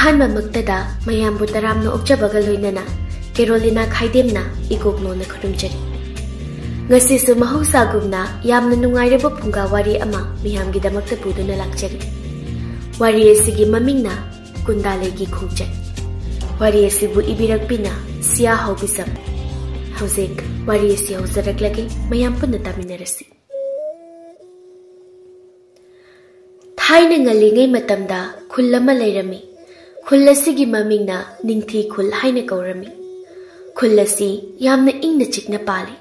अहानबा मक्तदा मयामबु तरामना ओक्चबगा लोइनना Carolina खाइदेमना इकोगनोना खरुमजरी ngasisu mahusagumna yamna nungairaba phunga wari ama miyamgidamakta puduna lakjari wari asigi mamingna kundalegi khungchat wari asibu ibirakpina sia hobisam hauzik wari asi hauzaraklagi mayam punna taminarasi thaina ngalingai matamda khullama lairami khullasigi mamingna ningthi khul haina kaurami khullasi yamna ingna chikna pali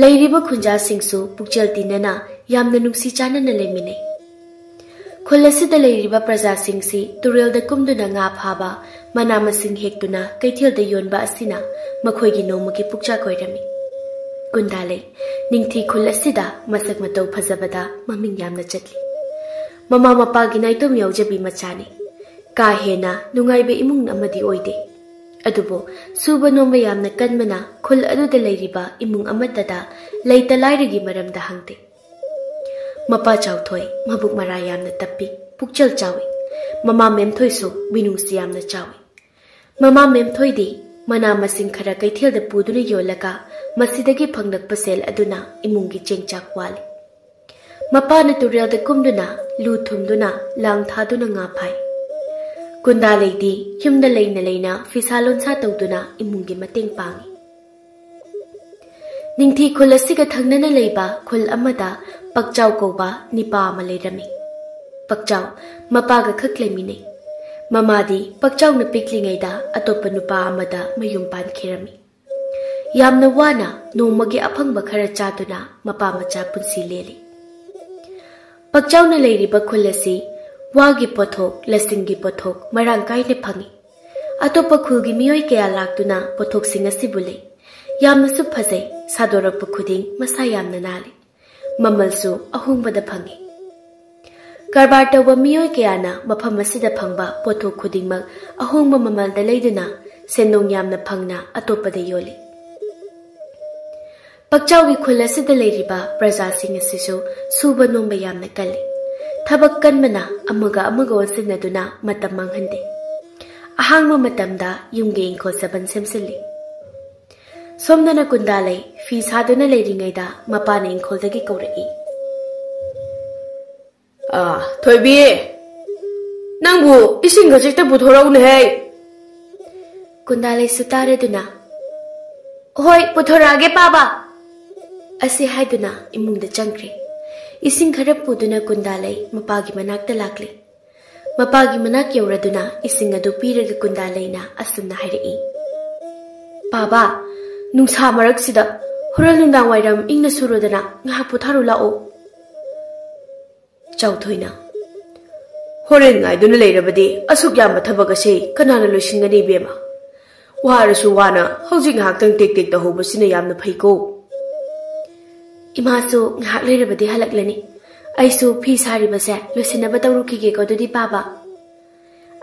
Lairiba khunja singsu pukchal tinana yamna nungsi chanana lemine Khulasida lairiba praja singsi turel da kumduna nga phaba manama sing hektuna kaithil da yonba asina makhoigi nomugi pukcha koirami Kundale ningthi khulasida masak matau phajabada maming yamna chatli Mama mapa gi naitom yaujabi machani ka hena nungaibe imung amadi oide Adubo, suba no mayamna kanmana khul aduda lairiba imung amadada laita lairigi maramda hangte. Mapa chawthoi, mabuk marayamna tappi, pukchal chawi. Mama memthoi so, binungsi yamna chawi. Mama memthoi di, mana masing khara kaithil da puduna yolaka, masidagi phangnak pasel aduna imungi chengchak wali. Mapa na turel da kumduna, lu thumduna, lang thaduna nga phai. Kundalay di, yumda layna fisalon sa tawduna imungi mating pangi. Ningthi khulasiga thangnana layba khul amada pagchaw ko ba nipa malayrami. Pagchaw, mapaga khaklamine. Mamadi, pagchaw na piklingayda atopa nupa amada mayumpan kirami. Yamna wana nung magi apang bakara chatuna mapamacha punsi leli. Pagchaw na layriba khulasi, Wagi pothok, lasingi pothok, marangkai ne phangi. Atopa khulgi miyoi kaya laktuna pothok singa sibule. Yamna su phazai, sadorak khuding masa yamna nali. Mamalsu ahungbada phangi. Karbar tawba miyoi kaya na mafam asida phangba pothok khuding mag ahungba mamalda leiduna senong yamna phangna atopa da yoli. Pagchawgi khulasida leiriba praja singa sisu suba nomba yamna kali. Thabak kanmana amaga wasinaduna matam manghande. Ahangma matamda yumge ingkol saban semsili. Somnana kundalay, fi saduna leiringayda mapana ingkol dagi kaurai. Thoibi, nangbu ising gajikta puthorau ne hai. Kundalay sutaraduna. Hoy puthorage baba. Asi haiduna imungda changkri. Ising kharap puduna kundalay mapagi manakta lakli. Mapagi manak yauraduna ising adu piraga kundalay na asumna harai. Baba, nungsa marak sida horal nundang wairam ingna surodana ngahak putharu lao. Chawthoina. Horen ngai duna leirabadi asuk yamba thabak ase kanana loisingani bema. Warasu wana hojik ngahak tek tek da hobasina yamna phaiko. Imasu ngahak leirabadi halaklani. Aisu phi sari base losinaba tawrukige ko dudi baba.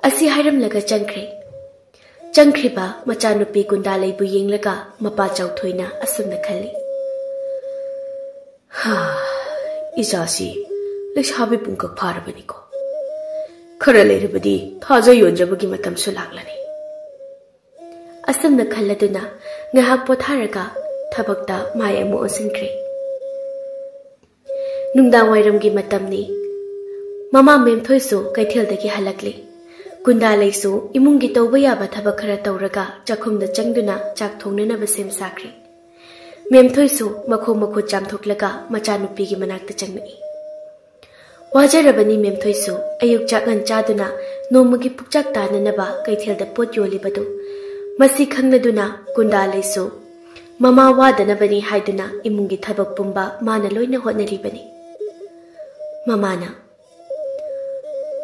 Asi hairam laga changkre. Changkriba machanupi kundalay bu yenglaga mapa chawthoina asumna khali. Isasi leksabi pungkak pharabani ko. Khara leirabadi thaja yonjabagi matam su laklani. Asumna khalladuna ngahak potharaga thabakta mai amu osinkre. Nungdang wairamgi matamni mama memthoisu kaithildagi halakli kundalaisu imungi tawba yaba thabak khara tawraga chakhumda changduna chak thongnanaba sem sakri memthoisu makho chamthoklaga machanupigi manakta changnai wajarabani memthoisu ayuk chakngan chaduna nomagi pukchak tananaba kaithilda pot yolibadu masi khangladuna kundalaisu mama wadanabani haiduna imungi thabak pumba mana loina hotnaribani Mamana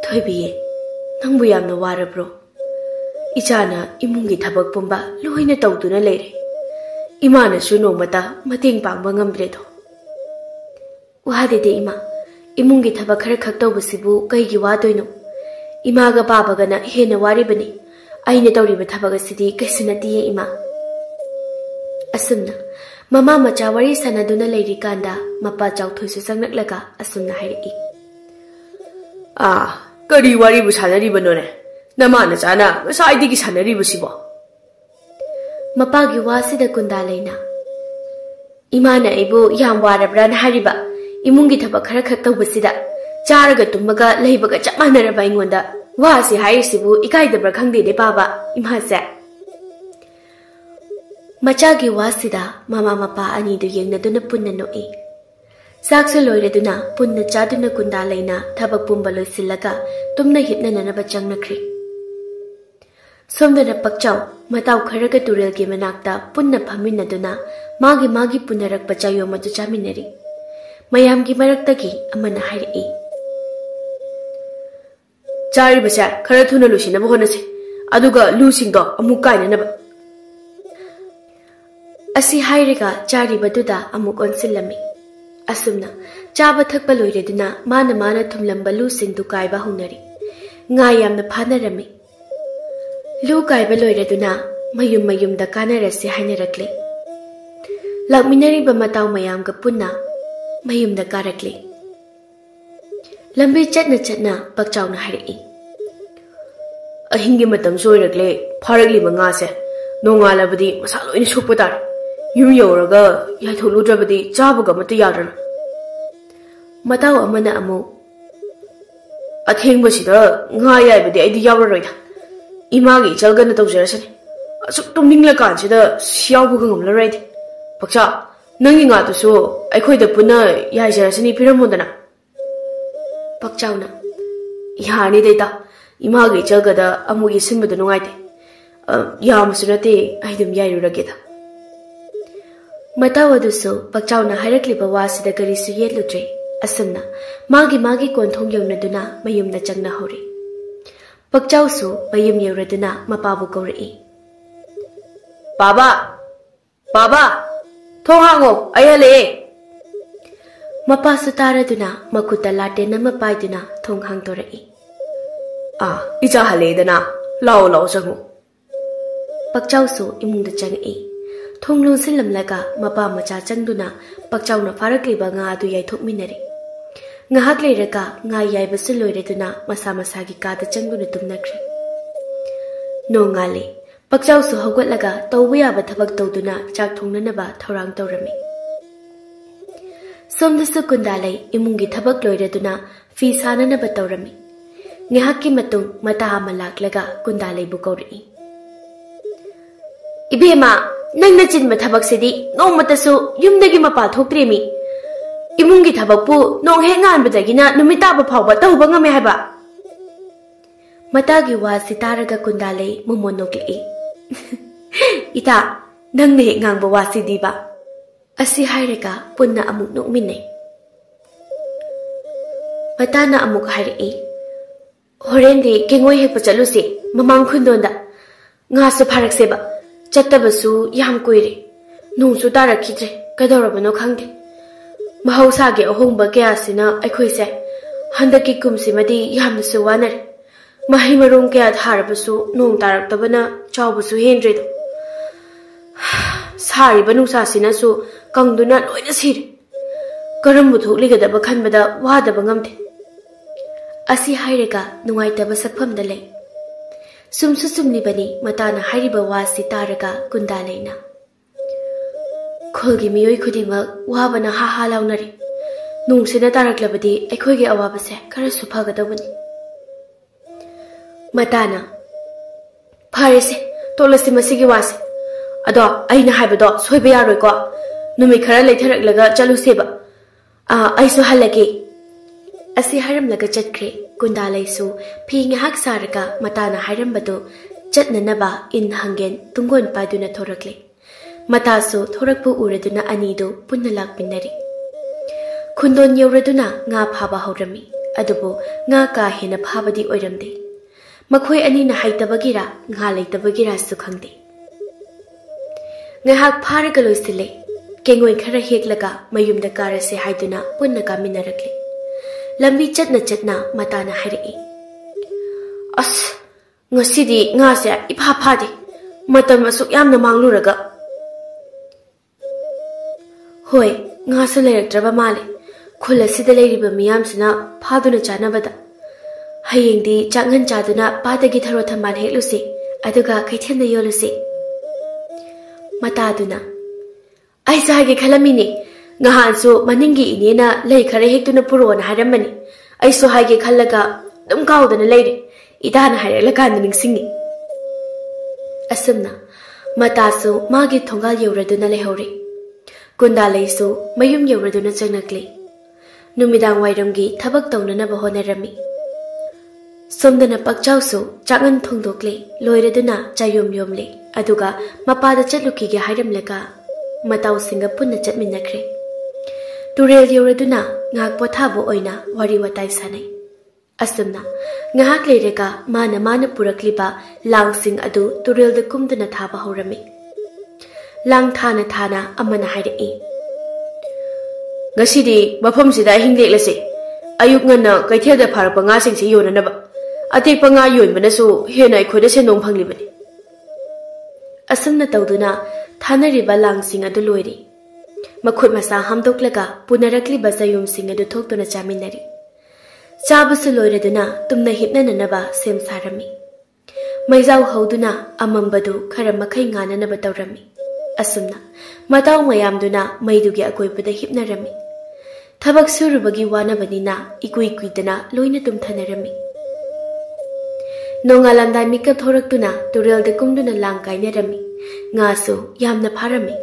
Thoibi nangbu yamna warabro Ichana imungi thabak pumba loina tawduna leire Imana su nomata mating pangba ngamdre tho Wahadede ima imungi thabak khara khak tawbasibu kaigi wadoino Imaga babagana hena waribani aina tawriba thabak asidi kaisunatiye ima Asumna Mama macha wari sanaduna leiri kanda mapa chawthoisu sangnaklaga asumna hairi. Kari wari bu sanaribano ne. Nama na chana ngasai gi sanari busibo. Mapagi wasida Kundalaina. Imana ibu yam warabran hariba. Imungi thabak khara khat tawbasida. Charaga tumaga leibaga chap manaraba ingonda. Wasi hairisibu ikaidabra khangde de baba imhase. Machagi wasida mama mapa ani du yengnaduna punna noi. Saksu loiraduna punna chaduna Kundalaina thabak pumba loisillaga tumna hitnananaba changnakri. Somdana Pakchau matau kharaga turelgi manakta punna phaminaduna magi punarak pachayo madu chaminari. Mayamgi maraktagi amana hairi. Chari basa khara thuna lusinaba honase. Aduga lusingdo amuk kainanaba. Asi hairiga chari baduda amuk onsilami. Asumna chaba thakpa loireduna mana thumlamba lusingdu kaiba hunari. Ngayamna phanarami. Lu kaiba loireduna mayum da kanarasi hainarakli. Lakminariba matau mayamga punna mayum da karakli. Lambi chatna Pakchawna hairi. Ahingi matam soirakle pharagli banga se nongalabadi masalo ini suputar. Yum yoraga yaitholudrabadi chabuga mata yarana. Matau amana amu athengbasida nga yaibadi aidi yawraroida. Imagi chalgana tawjarasani. Asuk tumningla kansida siyawbuga ngamlaroidi. Pakcha nangi nga tusu aikhoida puna yaijarasani piramodana. Pakchawna yani deita imagi chalgada amu yisinbada nungaite. Yamasunate aidum yairurageda. Matau adusu Pakchawna hairakliba wasida karisu yeludre. Asumna magi konthong yonaduna mayumna changna hori. Pakchawsu mayum yauraduna mapabu kauri. Baba, thong hango ayale. Mapasu taraduna makuta late nama paiduna thong hang torai. Icha haledana lao changu. Pakchawsu imungda changi. Thong lungsilamlaga mapa macha changduna Pakchawna farakliba nga adu yaithokminari. Ngahak leiraga nga yaibasu loireduna masa-masagi kada changduna tumnakri. Nongali Pakchawsu hawgatlaga tawba yaba thabak tawduna chak thongnanaba thorang tawrami. Somdasu Kundalai imungi thabak loireduna fi sananaba tawrami. Ngahakki matung mata ama laklaga Kundalai bu kauri. Ibema nangna chinba thabak sidi nomatasu yumdagi mapa thoktremi. Imungi thabakpu nong he nganbadagina numitaba phawba tawba ngame haiba. Matagi wasi taraga Kundalai mumonokli. Ita nangna he ngangba wasi diba. Asi hairaga punna amuk nokminai. Matana amuk hairi. Horendi kengoi hekpa chalusi mamang khundonda. Ngasu pharakseba. Chattabasu yam kuiri. Nungsu tarakidre kadawrabano khangde. Mahausagi ahongba kayasina aikhoise handaki kumsimadi yamnasu wanare. Mahi marung kaya tharabasu nong taraktabana chawbasu hendredo. Sariba nungsasinasu kangduna loina sire. Karambu thokligadaba khanbada wadaba ngamde. Asi hairaga nungaitaba sakpamda lay. Sumsu sumlibani matana hairiba wasi taraga Kundalaina. Khulgi miyoi khudimak wabana ha launari. Nungsina taraklabadi aikhoigi awabase karasu phagadabani. Matana Pharese tolasi masigi wasi. Ado aina haibado soiba yaroi ko. Numi khara leitharaklaga chaluseba. Aisu halage. Asi haramlaga chatkre Kundalaisu phi ngahak saraka matana hairambado chatnanaba in hangen tungon paiduna thorakle. Matasu thorakpu uraduna anido punna lakpinari. Khundon yauraduna nga phaba haurami. Adubo nga ka hena phabadi oiramde. Makhoi anina haitabagira nga leitabagira su khangde. Ngahak pharaga loisile kengoi khara heklaga mayumda karase haiduna punna kaminarakle. Lambi chatna matana hairi. As ngasidi ngase ipha phadi matam asuk yamna mangluraga. Hoi ngasu leraktraba male. Khulasida leiriba miyamsina phaduna chanabada. Hayengdi jangan jaduna padagi tharo thaman heklusi aduga kaithenda yolusi mataduna ai sahage khalamini ngahansu maningi inena lei khare hektuna purona haramani ai so hage khallaga dum kaudana leire idana harela kan ningsingi asumna matasu magi thongal yeuraduna lehore kunda leisu mayum yeuraduna changnakle numidang wairamgi thabak tawnana bahonarami somdana pakchausu changan thongdokle loireduna chayom yomle aduga mapada chatluki ge hairamlaga matau singa punna chatminakre turel yeuraduna ngak pothabo oina wari watai sanai asumna ngahak leirega mana purakliba langsing adu turel de kumduna thaba horami lang thana amana hairei ngasidi mafam sida hingleklase ayuk ngana kaitheda pharpa nga sing si yonanaba atekpa nga yonbanasu hena ikhoida senong phanglibani asumna tawduna thanariba langsing adu loiri makhut masa hamdoklaga punarakliba sayum sing adu thoktuna chaminari chabusu loireduna tumna hipnananaba sem sarami maizau hauduna amambadu khara makhai ngananaba tawrami asumna matau mayamduna maidugi akoibada hipnarami thabak surubagi wanabanina ikuidana loina tumthanarami nongalamda mikap thoraktuna turel de kumduna langkainarami ngasu yamna pharami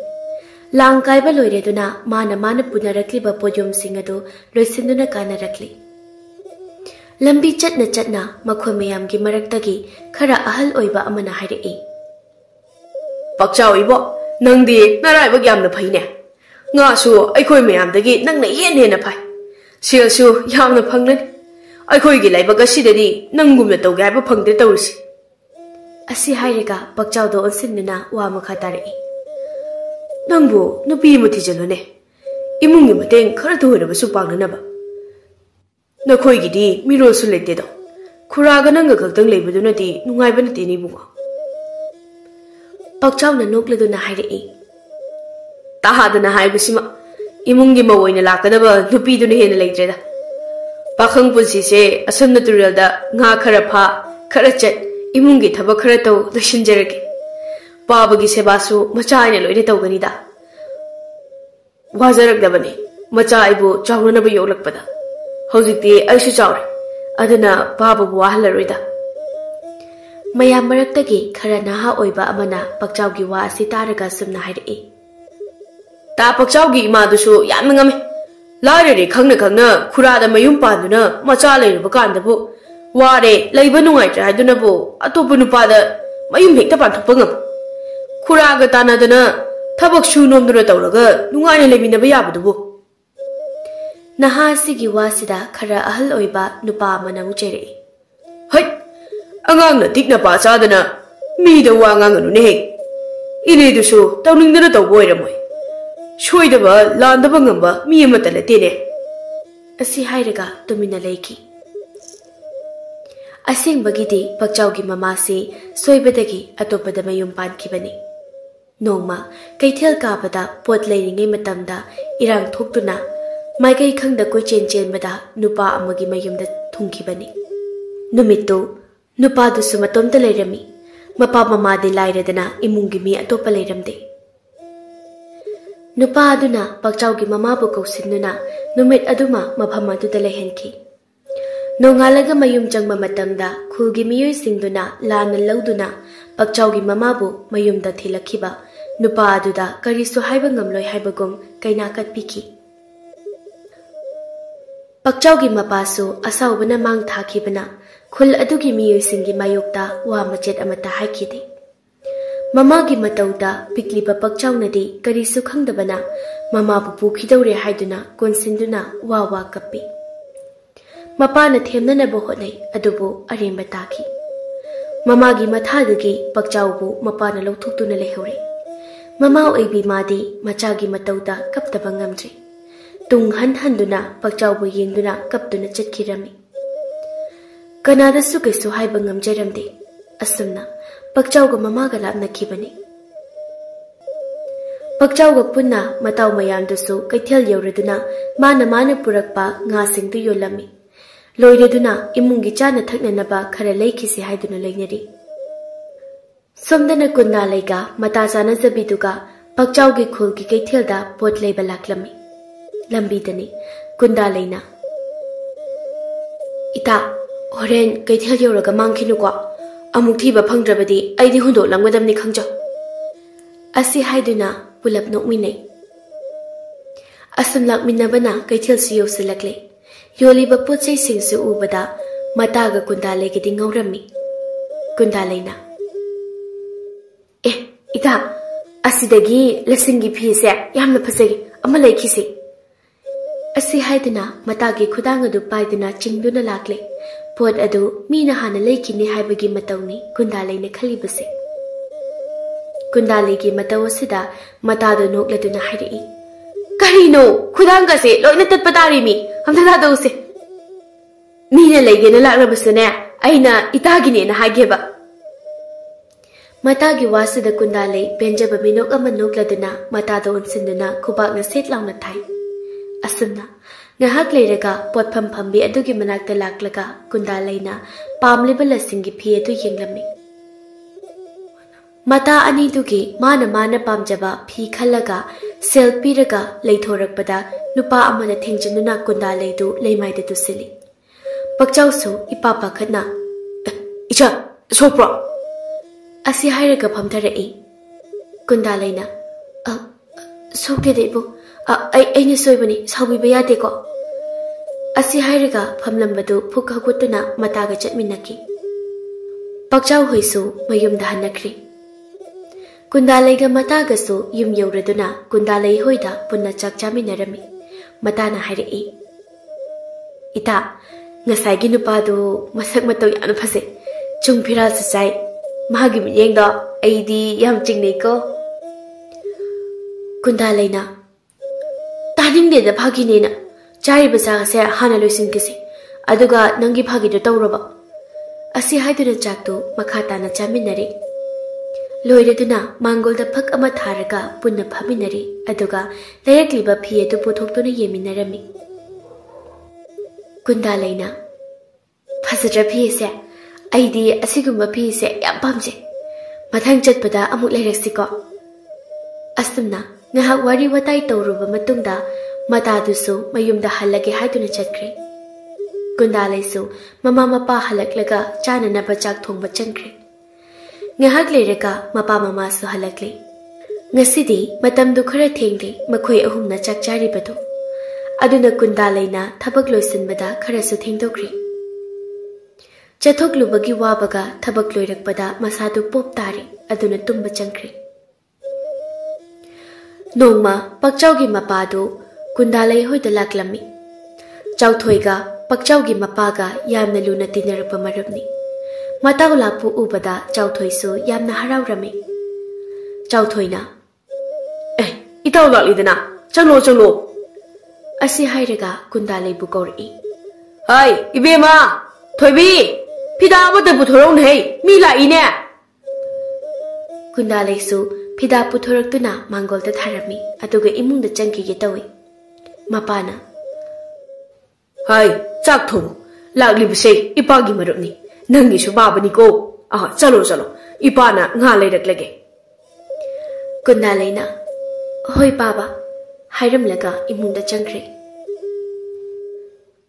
langkaiba loireduna mana punarakliba podium singadu loisinduna kanarakli lambi chatna makhoi mayamgi maraktagi khara ahal oiba amana hairei pakchau ibo nangdi naraiba yamna phaine nga su aikhoi mayamdagi nangna hena phai silsu yamna phanglani aikhoi gi laiba gasidadi nangumna tawge haiba phangde tawrisi asi hairega pakchau do onsinna wa makha tarei nangbu nupi muthi jalone imungi mateng khara thoina basu pangnaba nakhoi gi di miro su lete do khuraga nanga gaktang leibadunati nungaiba nati ni bunga pakchau na nokleduna hairei tahadana haibasima imungi mawoina lakadaba nupi duna hena leitreda pakhang pulsi se asumna turelda nga khara pha khara chat imungi thaba khara taw dashinjarage pabagi sebasu macha ina loire tawgani da wajarak dabani macha aibu chawna ba yolakpada hojikti aisu chawre adana babu wahalaroida mayam maraktagi khara naha oiba amana pakchau gi wa asi taraga sumna hairei ta pakchau gi ima dusu yamna ngame laire khangna khurada mayum panduna macha leiruba kandabu ware leiba nungai tra haduna bu atopu nupada mayum hekta panthokpa ngam khuraga tanadana thabak su nomdura tawraga nungai leminaba yabudubu naha sigi wasida khara ahal oiba nupa mana mucherei hai angang na tikna pa chadana mi da wa nganganu ne ine dusu tawningdana tawboiramoi soidaba landaba ngamba mi amata latene asi hairaga tumina leiki asengbagidi pakchaugi mamasi soibadagi atopada mayum pankibani nongma kaithel kabada pot leiringai matamda irang thoktuna maikai khangda koi chen bada nupa amagi mayumda thungkibani numitto nupa du sumatomta leirami mapa mama de lairedana imungi mi atopa leiramde nupa aduna pakchaugi mama bu kausinuna numit aduma mafam aduda lehenki nongalaga mayum changma matamda khulgi miyoi singduna lana lauduna pakchaugi mama bu mayumda thilakhiba nupa aduda karisu haiba ngamloi haibagum kaina katpiki pakchaugi mapasu asaubana mang thakibana khul adugi miyoi singi mayokta wa machet amata haikide mama gi matauda pikliba pakchaunadi karisu khangdabana mama bu pukhidore haiduna konsinduna wa kappi mapana themnana bo honai adubu aremba taki mama gi mathadagi pakchaubu mapana lawthuktuna lehore mama oibi madi macha gi matauda kaptaba ngamdri tung handuna pakchaubu yengduna kaptuna chatkirami kanada su kaisu haiba ngamjaramde asumna pakchauga mamaga lapnakibani pakchauga punna matau mayamdusu kaithel yauraduna mana purakpa nga singdu yolami लोइरेदुना इमुंगी चाना थक्ननबा खरा लेखिसे हाइदुना लेंगरी सोमदना कुंदा लेगा मता चाना जबिदुगा पक्चाउगी खुलगी कैथेलदा pot लेबा लाक्लमी लंबीदनी कुंदा लेना इता होरेन कैथेल योरगा मांखिनुको अमुक थीबा फंगद्रबदी आइदि हुंदो लंगवदमनि खंगजो असि हाइदुना पुलप नोकमिनै असम लाक्मिनबना कैथेल सियो सिलकले योलिबा पोचै सिंसु उबदा मतागा कुंदा लेगदि ngौरमी कुंदा लेना इता असिदगी लसिंगी फीसे यामना फसेगी अमा लेखिसे असि हाइदना मतागी खुदांग अदु पाइदना चिंगदुना लाक्ले पोट अदु मीना हाना लेखिनि हाइबगी मतौनी कुंदा लेना खलिबसे कुंदा लेगी मतौ असिदा मतादो नोक्लदुना हाइरई करीनो खुदांग से लोइना तत्पा तारिमी हमना दौसे मीना लेगेना लाक्लबसुने अइना इतागिनेना हाइगेबा मतागी वासिदा कुंदा ले बेंजब मिनोक अमा नोक्लदुना मतादो उनसिंदुना खुबाकना सेट लाउना थाई असुमना ngahak leiraga potpham phambi adugi manakta laklaga kunda leina pamliba lasingi phi adu yenglami mata ani dugi mana pamjaba phi khalaga selfie raga leithorakpada nupa amana thengjinuna kunda leidu leimaida tusili pakchau su ipapa khana icha sopro asi hairaga phamtharai kunda leina sokde debu aina soibani saubiba yadeko asi hairaga phamlambadu phuk hagutuna mataga chatminaki pakchau hoisu mayumda hanakri kundalaiga mataga su yum yauraduna kundalai hoida punna chak chaminarami matana hairai ita ngasai nupadu masak matau yana phase chungphira sachai magi miyengda aidi yam chingnei ko kundalaina तानिंगदे दा भागिनेना चारिबा चागसे हाना लोइसिनकिसि अदुगा नंगी भागिदो तौरबा असि हाइदुना चाकतो मखा ताना चामिनरे लोइरेदुना मांगोलदा fuck अमा थारगा पुन्ना फामिनरे अदुगा लेरक्लिबा फिएदु पुथोक्तुना येमिनरमि कुंदा लेना फसद्र फिएसे अइदि असिगुम्बा फिएसे याम पामजे मथंग चटपदा अमुक लेरक्सिको असुमना ngahak wari watai tauruba matungda matadusu mayumda halage haiduna chakre kundalaisu mama mapa halaklaga chanana bachak thongba chankre ngahak leirega mapa mama su halakle ngasidi matamdu khara thengli makhoi ahumna chak chari badu aduna kundalaina thabak loisinbada khara su thengdokri chathokluba gi wabaga thabak loirakpada masadu pop tari aduna tumba chankre Nongma पक्चाउगी मपादो कुंदालै होइदा लाक्लमी चाउथोइगा पक्चाउगी मपागा यामना लुना तिनरपा मरबनी मताउ लापु उबदा चाउथोइसु यामना हराउरमी चाउथोइना इताउ लालिदना चलो असि हाइरगा कुंदालै बुकौरई हाय इबेमा थोइबी फिदा अमदा बुथोरौ नै मी लाइने कुंदालैसु फिदा पुथोरक्तुना मांगोलदा थारमी अदुगा इमुंगदा चंगिगे तवि मपाना हाय चाक थोंगो लाक्लिबसे इपागी मरुपनी नंगिसु बाबनिको चलो इपाना nga लेरक्लगे कुंदालैना होय बाबा हाइरमलगा इमुंगदा चंग्रे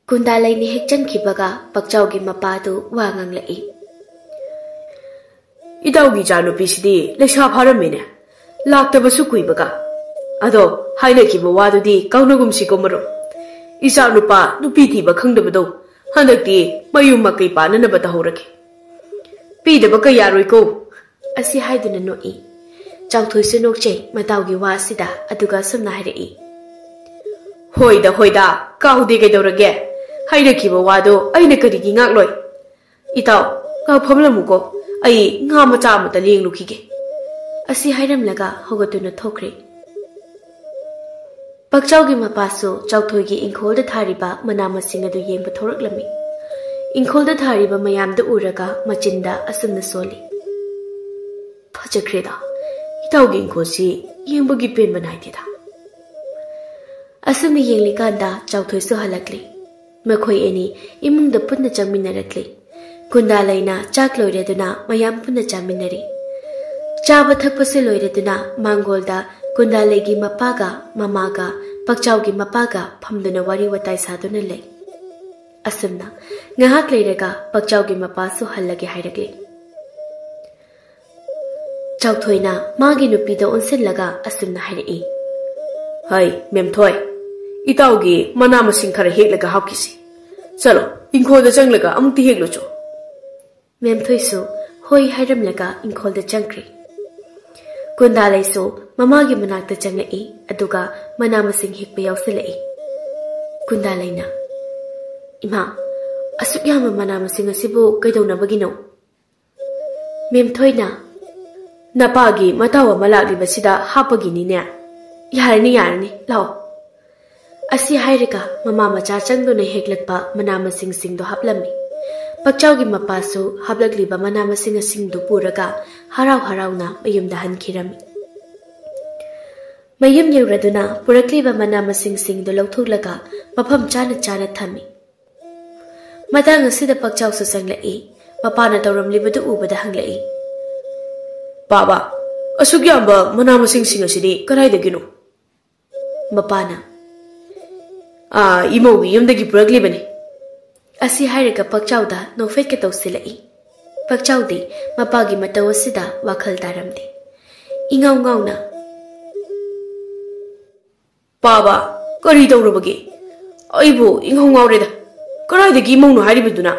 कुंदालैनि हेक चंखिबगा पक्चाउगी मपादु वा nganglai इदाउगी जानुपिसिदि लेसा फारमेने लाक्तबसु कुइबगा अदो हाइनकिबो वादुदि काउनगुमसिको मरो इसा नुपा नुपि थिबा खंगदबदो हनकति मयुम मकै पाननबा तहौरके पीदबा क यारोइको असि हाइदुना नोई चाउथोइसु नोकचे मताउगी वासिदा अदुगा समना हाइरई होइदा काउदे गैदौरगे हाइनकिबो वादो अइना करिगि ngakloy इताउ का फमलमुको आई nga macha mata lenglukhige asi hairamlaga hogatuna thokre pakchaugi mapaso chauthoigi ingkholda thariba manamasing adu yengba thoraklami ingkholda thariba mayamda uraga machinda asumna soli phajakreda itaugi ingkhosi yengbugi penba naidida asumni yenglikanda chauthoi su halakli मखोई एनी इमुंग द पुन्ना चंगमिनरक्ले कुंदालैना चाक लोइरेदुना मयाम पुन्ना चामिनरी चाबा थकपसे लोइरेदुना मांगोलदा कुंदालेगी मपागा ममागा पक्चाउगी मपागा फमदुना वारी वताई सादुना ले असुमना ngahak leirega पक्चाउगी मपा सु हल्लगे हाइरगे चाउथोइना मागी नुपीदो उनसिनलगा असुमना हाइरई हाय मेमथोय इताउगी मना मसिंग खरा हेकलगा हाउकिसी चलो इंखोदा चंगलगा अमुक्ति हेकलोचो मेमथोइसु होई हाइरमलगा इंखोदा चंग्री कुंदालैसु ममागी मनाक्ता चंगलई अदुगा मना मसिंग हेकपे याउसलई कुंदालैना इमा असुक याम मना मसिंग असिबु कैदौनबगिनो मेमथोइना नपागी मताव मलाग्लिबसिदा हापगिनिने यारनी लाओ असी हाइरेगा ममा मचा चंगदुना हेकलकपा मना मसिंग सिंगदो हापलमी पक्चाउगी मपासु हापलग्लिबा मना मसिंग सिंगदो पुरगा हराव हरावना मयुमदा हनखिरमी मयुम यौरदुना पुरक्लिबा मना मसिंग सिंगदो लौथुलगा मफम चाना चाना थमी मतांग असिदा पक्चाउसु संगलई मपाना तौरमलिबदु उबदा हंगलई बाबा असुक याम मना मसिंग सिंग असिदि कराइदगिनो मपाना इमौगी युमदगी पुरक्लिबनी असी हाइरेगा पक्चाउदा नोफेट के तौसिलई पक्चाउदी मपागी मतौ असिदा वाखल तारमदे इंगाउ गाउना बाबा करी तौरबगे अइबो इंगाउ गाउरेदा कराइदगी इमौनो हाइरिबदुना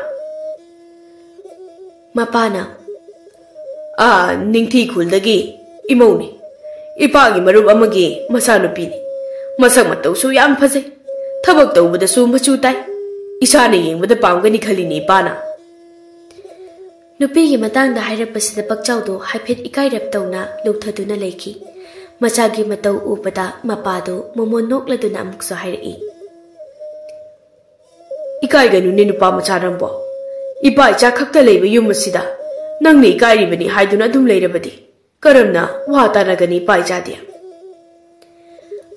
मपाना निंथी खुलदगी इमौनी इपागी मरुब अमगी मसानुपीनी मसक मतौसु याम फजै थबक तौबदसु मचु ताई इसाने येंबदा पामगनी खलिनी इपाना नुपीगी मतांगदा हाइरपसिदा पक्चाउदो हाइफेट इकाइरप तौना लौथदुना लेखी मचागी मतौ उबदा मपादो मोमो नोक्लदुना अमुक्सो हाइरई इकाइगनुने नुपा मचारंबो इपा इचा खक्ता लेबा युम असिदा नंगने इकाइरिबनी हाइदुना दुम लेरबदी करमना वा तानगनी इपा इचादे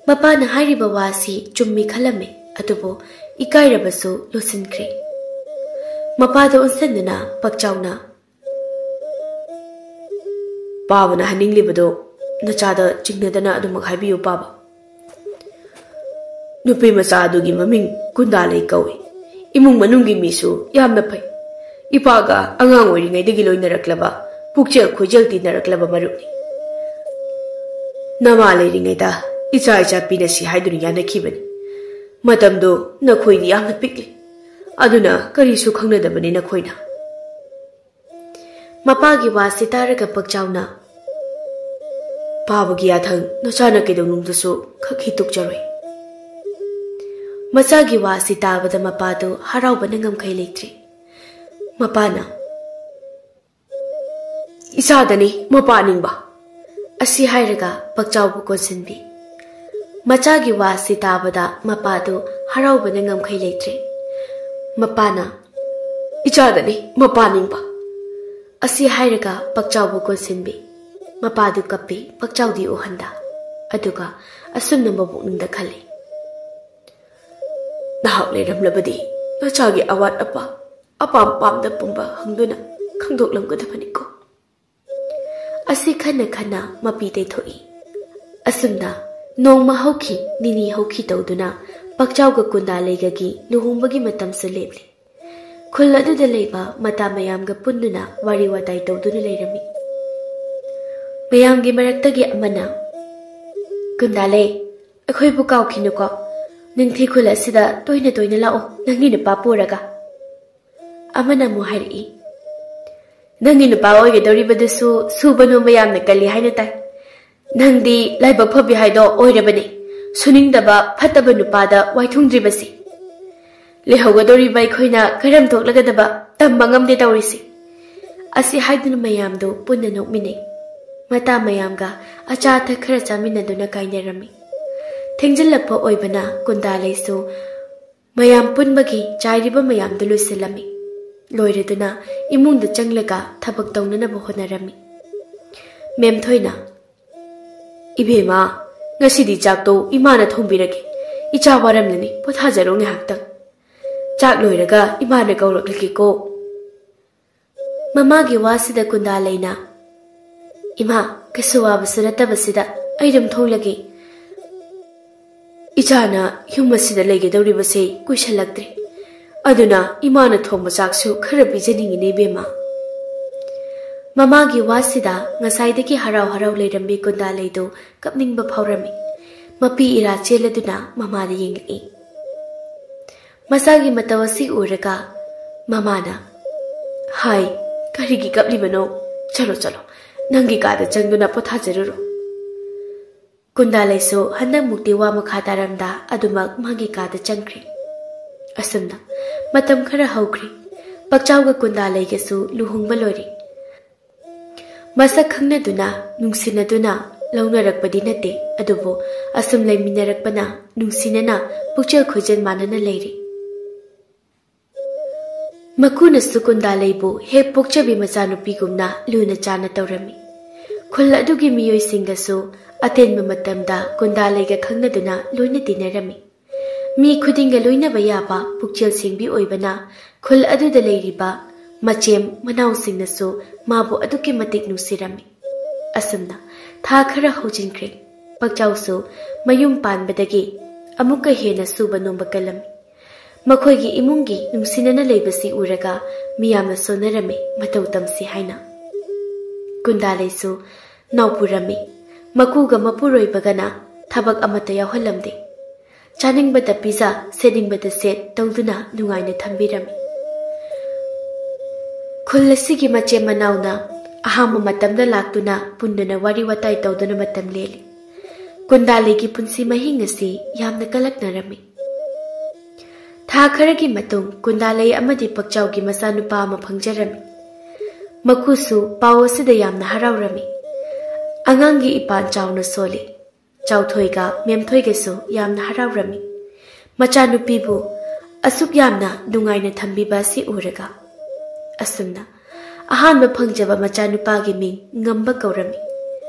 मपाना हाइरिबा वासी चुम्मी खलमे अतुबो इकाइरबसु लोसिनख्रे मपादो उनसन्दना पक्चाउना पावना हनिंगलिबदो नचादा चिंगनदना अदुमक हाइबियो पाबा नुपी मचा अदुगी ममिंग कुंदालै कौई इमुंग मनुंगी मिसु यामना फै इपागा अंगांग ओइरिङैदगी लोइनरक्लबा पुक्चेल खोइजल तिनरक्लबा मरुनी नमा लेरिङैदा इचा इचा पिनसी हाइदुनि यानखिबनी मतमदो नखोइदि यामना पिकले अदुना करिसु खंगनदबनी नखोइना मपागी वासी तारगा पक्चाउना पाबगी याथंग नचाना केदौनुंदसु खखि तुकजरोय मचागी वासी ताबदा मपादो हराउबना ngमखै लेत्रि मपाना इसादनी मपानिंगबा असी हाइरगा पक्चाउबु कोसिनबी मचागी वासी ताबदा मपादो हराउबना ngमखै लेत्रि मपाना इचादनी मपानिंगबा असी हाइरगा पक्चाउबु कोसिनबी मपादु कपी पक्चाउदी ओहंदा अदुगा असुमना मबुकनिंगदा खले नाहक लेरमलबदी नचागी अवात अपा अपाम पामदा पुंबा हंगदुना खंगदोकलमगदबनिको असी खन्ना खन्ना मपी तेथोई असुमना नोंगमा हौखी निनी हौखी तौदुना पक्चाउगा कुंदालैगगी लुहुंबगी मतमसु लेबले खुल अदुदा लेबा मता मयामगा पुन्नुना वारी वाताई तौदुना लेरमी मयामगी मरक्तगी अमना कुंदालै अखोइबु काउखिनुको निंथी खुल असिदा तोइना तोइना लाओ नंगी नुपा पुरगा अमना मु हाइरई नंगी नुपा ओइगदौरिबदसु सुबा नोंबा यामना कल्ली हाइना ताई नंदी लाइबक फबि हाइदो ओइरबने सुनिंगदबा फतबा नुपादा वाइथुंद्रिबसि लेहौगदौरिबा अखोइना करम थोक्लगदबा तंबा ngamde तौरिसि असी हाइदुना मयामदो पुन्ना नोकमिने मता मयामगा अचा अथक खरा चामिनदुना काइनरमी थेंजिल्लपा ओइबना कुंदालैसु मयाम पुनबगी चाइरिबा मयामदो लुसिलमी लोइरदुना इमुंगदा चंगलगा थबक तौननबा होनरमी मेमथोइना इबेमा ngasiदी चाकतो इमाना थोंबिरगे इचा वारमननी पोथाजरो ngahakta ꯆꯥꯛ ꯂꯣꯏꯔꯒ ꯏꯃꯥꯅ ꯀꯧꯔꯛꯂꯒꯦꯀꯣ꯫ ꯃꯃꯥꯒꯤ ꯋꯥꯁꯤꯗ ꯀꯨꯟꯗꯥꯂꯩꯅ ꯏꯃꯥ ꯀꯩꯁꯨ ꯋꯥꯕꯁꯨ ꯅꯠꯇꯕꯁꯤꯗ ꯑꯩ ꯑꯗꯨꯝ ꯊꯣꯡꯂꯒꯦ꯫ ꯏꯆꯥꯅ ꯌꯨꯝ ꯑꯁꯤꯗ ꯂꯩꯒꯗꯧꯔꯤꯕꯁꯦ ꯀꯨꯏꯁꯜꯂꯛꯇ꯭ꯔꯦ, ꯑꯗꯨꯅ ꯏꯃꯥꯅ ꯊꯣꯡꯕ ꯆꯥꯛꯁꯨ ꯈꯔ ꯄꯤꯖꯅꯤꯡꯉꯤꯅꯦ ꯏꯕꯦꯝꯃ꯫ ꯃꯃꯥꯒꯤ ꯋꯥꯁꯤꯗ ꯉꯁꯥꯏꯗꯒꯤ ꯍꯔꯥꯎ ꯍꯔꯥꯎ ꯂꯩꯔꯝꯕꯤ ꯀꯨꯟꯗꯥꯂꯩꯗꯨ ꯀꯞꯅꯤꯡꯕ ꯐꯥꯎꯔꯝꯃꯤ꯫ ꯃꯄꯤ ꯏꯔꯥ ꯆꯦꯜꯂꯗꯨꯅ ꯃꯃꯥꯗ ꯌꯦꯡꯂꯛꯏ꯫ ꯃꯆꯥꯒꯤ ꯃꯇꯧ ꯑꯁꯤ ꯎꯔꯒ ꯃꯃꯥꯅ ꯍꯥꯏ ꯀꯔꯤꯒꯤ ꯀꯞꯂꯤꯕꯅꯣ? ꯆꯂꯣ ꯆꯂꯣ ꯅꯪꯒꯤ ꯀꯥꯗ ꯆꯪꯗꯨꯅ ꯄꯣꯊꯥꯖꯔꯨꯔꯣ꯫ ꯀꯨꯟꯗꯥꯂꯩꯁꯨ ꯍꯟꯗꯛꯃꯨꯛꯇꯤ ꯋꯥ ꯃꯈꯥ ꯇꯥꯔꯝꯗ ꯑꯗꯨꯃꯛ ꯃꯥꯒꯤ ꯀꯥꯗ ꯆꯪꯈ꯭ꯔꯦ꯫ ꯑꯁꯨꯝꯅ ꯃꯇꯝ ꯈꯔ ꯍꯧꯈ꯭ꯔꯦ꯫ ꯄꯛꯆꯥꯎꯒ ꯀꯨꯟꯗꯥꯂꯩꯒꯁꯨ ꯂꯨꯍꯣꯡꯕ ꯂꯣꯏꯔꯦ꯫ ꯃꯁꯛ ꯈꯪꯅꯗꯨꯅ ꯅꯨꯡꯁꯤꯅꯗꯨꯅ ꯂꯧꯅꯔꯛꯄꯗꯤ ꯅꯠꯇꯦ, ꯑꯗꯨꯕꯨ ꯑꯁꯨꯝ ꯂꯩꯃꯤꯟꯅꯔꯛꯄꯅ ꯅꯨꯡꯁꯤꯅꯅ ꯄꯨꯛꯆꯦꯜ ꯈꯣꯏꯖꯦꯜ ꯃꯥꯟꯅꯅ ꯂꯩꯔꯦ꯫ ꯃꯀꯨꯅꯁꯨ ꯀꯨꯟꯗꯥꯂꯩꯕꯨ ꯍꯦꯛ ꯄꯣꯛꯆꯕꯤ ꯃꯆꯥꯅꯨꯄꯤꯒꯨꯝꯅ ꯂꯨꯅ ꯆꯥꯟꯅ ꯇꯧꯔꯝꯃꯤ꯫ ꯈꯨꯜ ꯑꯗꯨꯒꯤ ꯃꯤꯑꯣꯏꯁꯤꯡꯒꯁꯨ ꯑꯇꯦꯟꯕ ꯃꯇꯝꯗ ꯀꯨꯟꯗꯥꯂꯩꯒ ꯈꯪꯅꯗꯨꯅ ꯂꯣꯏꯅ ꯇꯤꯟꯅꯔꯝꯃꯤ꯫ ꯃꯤ ꯈꯨꯗꯤꯡꯒ ꯂꯣꯏꯅꯕ ꯌꯥꯕ ꯄꯨꯛꯆꯦꯜ ꯁꯦꯡꯕꯤ ꯑꯣꯏꯕꯅ ꯈꯨꯜ ꯑꯗꯨꯗ ꯂꯩꯔꯤꯕ ꯃꯆꯦꯝ ꯃꯅꯥꯎꯁꯤꯡꯅꯁꯨ ꯃꯥꯕꯨ ꯑꯗꯨꯛꯀꯤ ꯃꯇꯤꯛ ꯅꯨꯡꯁꯤꯔꯝꯃꯤ꯫ ꯑꯁꯨꯝꯅ ꯊꯥ ꯈꯔ ꯍꯧꯖꯤꯟꯈ꯭ꯔꯦ꯫ ꯄꯛꯆꯥꯎꯁꯨ ꯃꯌꯨꯝ ꯄꯥꯟꯕꯗꯒꯤ ꯑꯃꯨꯛꯀ ꯍꯦꯟꯅ ꯁꯨꯕ ꯅꯣꯝꯕ ꯀꯜꯂꯝꯃꯤ꯫ ꯃꯈꯣꯏꯒꯤ ꯏꯃꯨꯡꯒꯤ ꯅꯨꯡꯁꯤꯅꯅ ꯂꯩꯕꯁꯤ ꯎꯔꯒ ꯃꯤꯌꯥꯝꯅ ꯁꯣꯟꯅꯔꯝꯃꯤ ꯃꯇꯧ ꯇꯝꯁꯤ ꯍꯥꯏꯅ꯫ ꯀꯨꯟꯗꯥꯂꯩꯁꯨ ꯅꯥꯎꯄꯨꯔꯝꯃꯤ꯫ ꯃꯀꯨꯒ ꯃꯄꯨꯔꯣꯏꯕꯒꯅ ꯊꯕꯛ ꯑꯃꯠꯇ ꯌꯥꯎꯍꯜꯂꯝꯗꯦ꯫ ꯆꯥꯅꯤꯡꯕꯗ ꯄꯤꯖ ꯁꯦꯠꯅꯤꯡꯕꯗ ꯁꯦꯠ ꯇꯧꯗꯨꯅ ꯅꯨꯡꯉꯥꯏꯅ ꯊꯝꯕꯤꯔꯝꯃꯤ꯫ ꯈꯨꯜ ꯑꯁꯤꯒꯤ ꯃꯆꯦ ꯃꯅꯥꯎꯅ ꯑꯍꯥꯡꯕ ꯃꯇꯝꯗ ꯂꯥꯛꯇꯨꯅ ꯄꯨꯟꯗꯨꯅ ꯋꯥꯔꯤ ꯋꯥꯇꯥꯏ ꯇꯧꯗꯨꯅ ꯃꯇꯝ ꯂꯦꯜꯂꯤ꯫ ꯀꯨꯟꯗꯥꯂꯩꯒꯤ ꯄꯨꯟꯁꯤ ꯃꯍꯤꯡ ꯑꯁꯤ ꯌꯥꯝꯅ ꯀꯜꯂꯛꯅꯔꯝꯃꯤ꯫ ꯊꯥ ꯈꯔꯒꯤ ꯃꯇꯨꯡ ꯀꯨꯟꯗꯥꯂꯩ ꯑꯃꯗꯤ ꯄꯛꯆꯥꯎꯒꯤ ꯃꯆꯥꯅꯨꯄꯥ ꯑꯃ ꯐꯪꯖꯔꯝꯃꯤ꯫ ꯃꯀꯨꯁꯨ ꯄꯥꯎ ꯑꯁꯤꯗ ꯌꯥꯝꯅ ꯍꯔꯥꯎꯔꯝꯃꯤ꯫ ꯑꯉꯥꯡꯒꯤ ꯏꯄꯥꯟ ꯆꯥꯎꯅ ꯁꯣꯜꯂꯤ꯫ ꯆꯥꯎꯊꯣꯏꯒ ꯃꯦꯝꯊꯣꯏꯒꯁꯨ ꯌꯥꯝꯅ ꯍꯔꯥꯎꯔꯝꯃꯤ꯫ ꯃꯆꯥꯅꯨꯄꯤꯕꯨ ꯑꯁꯨꯛ ꯌꯥꯝꯅ ꯅꯨꯡꯉꯥꯏꯅ ꯊꯝꯕꯤꯕ ꯑꯁꯤ ꯎꯔꯒ꯫ ꯑꯁꯨꯝꯅ ꯑꯍꯥꯟꯕ ꯐꯪꯖꯕ ꯃꯆꯥꯅꯨꯄꯥꯒꯤ ꯃꯤꯡ ꯉꯝꯕ ꯀꯧꯔꯝꯃꯤ꯫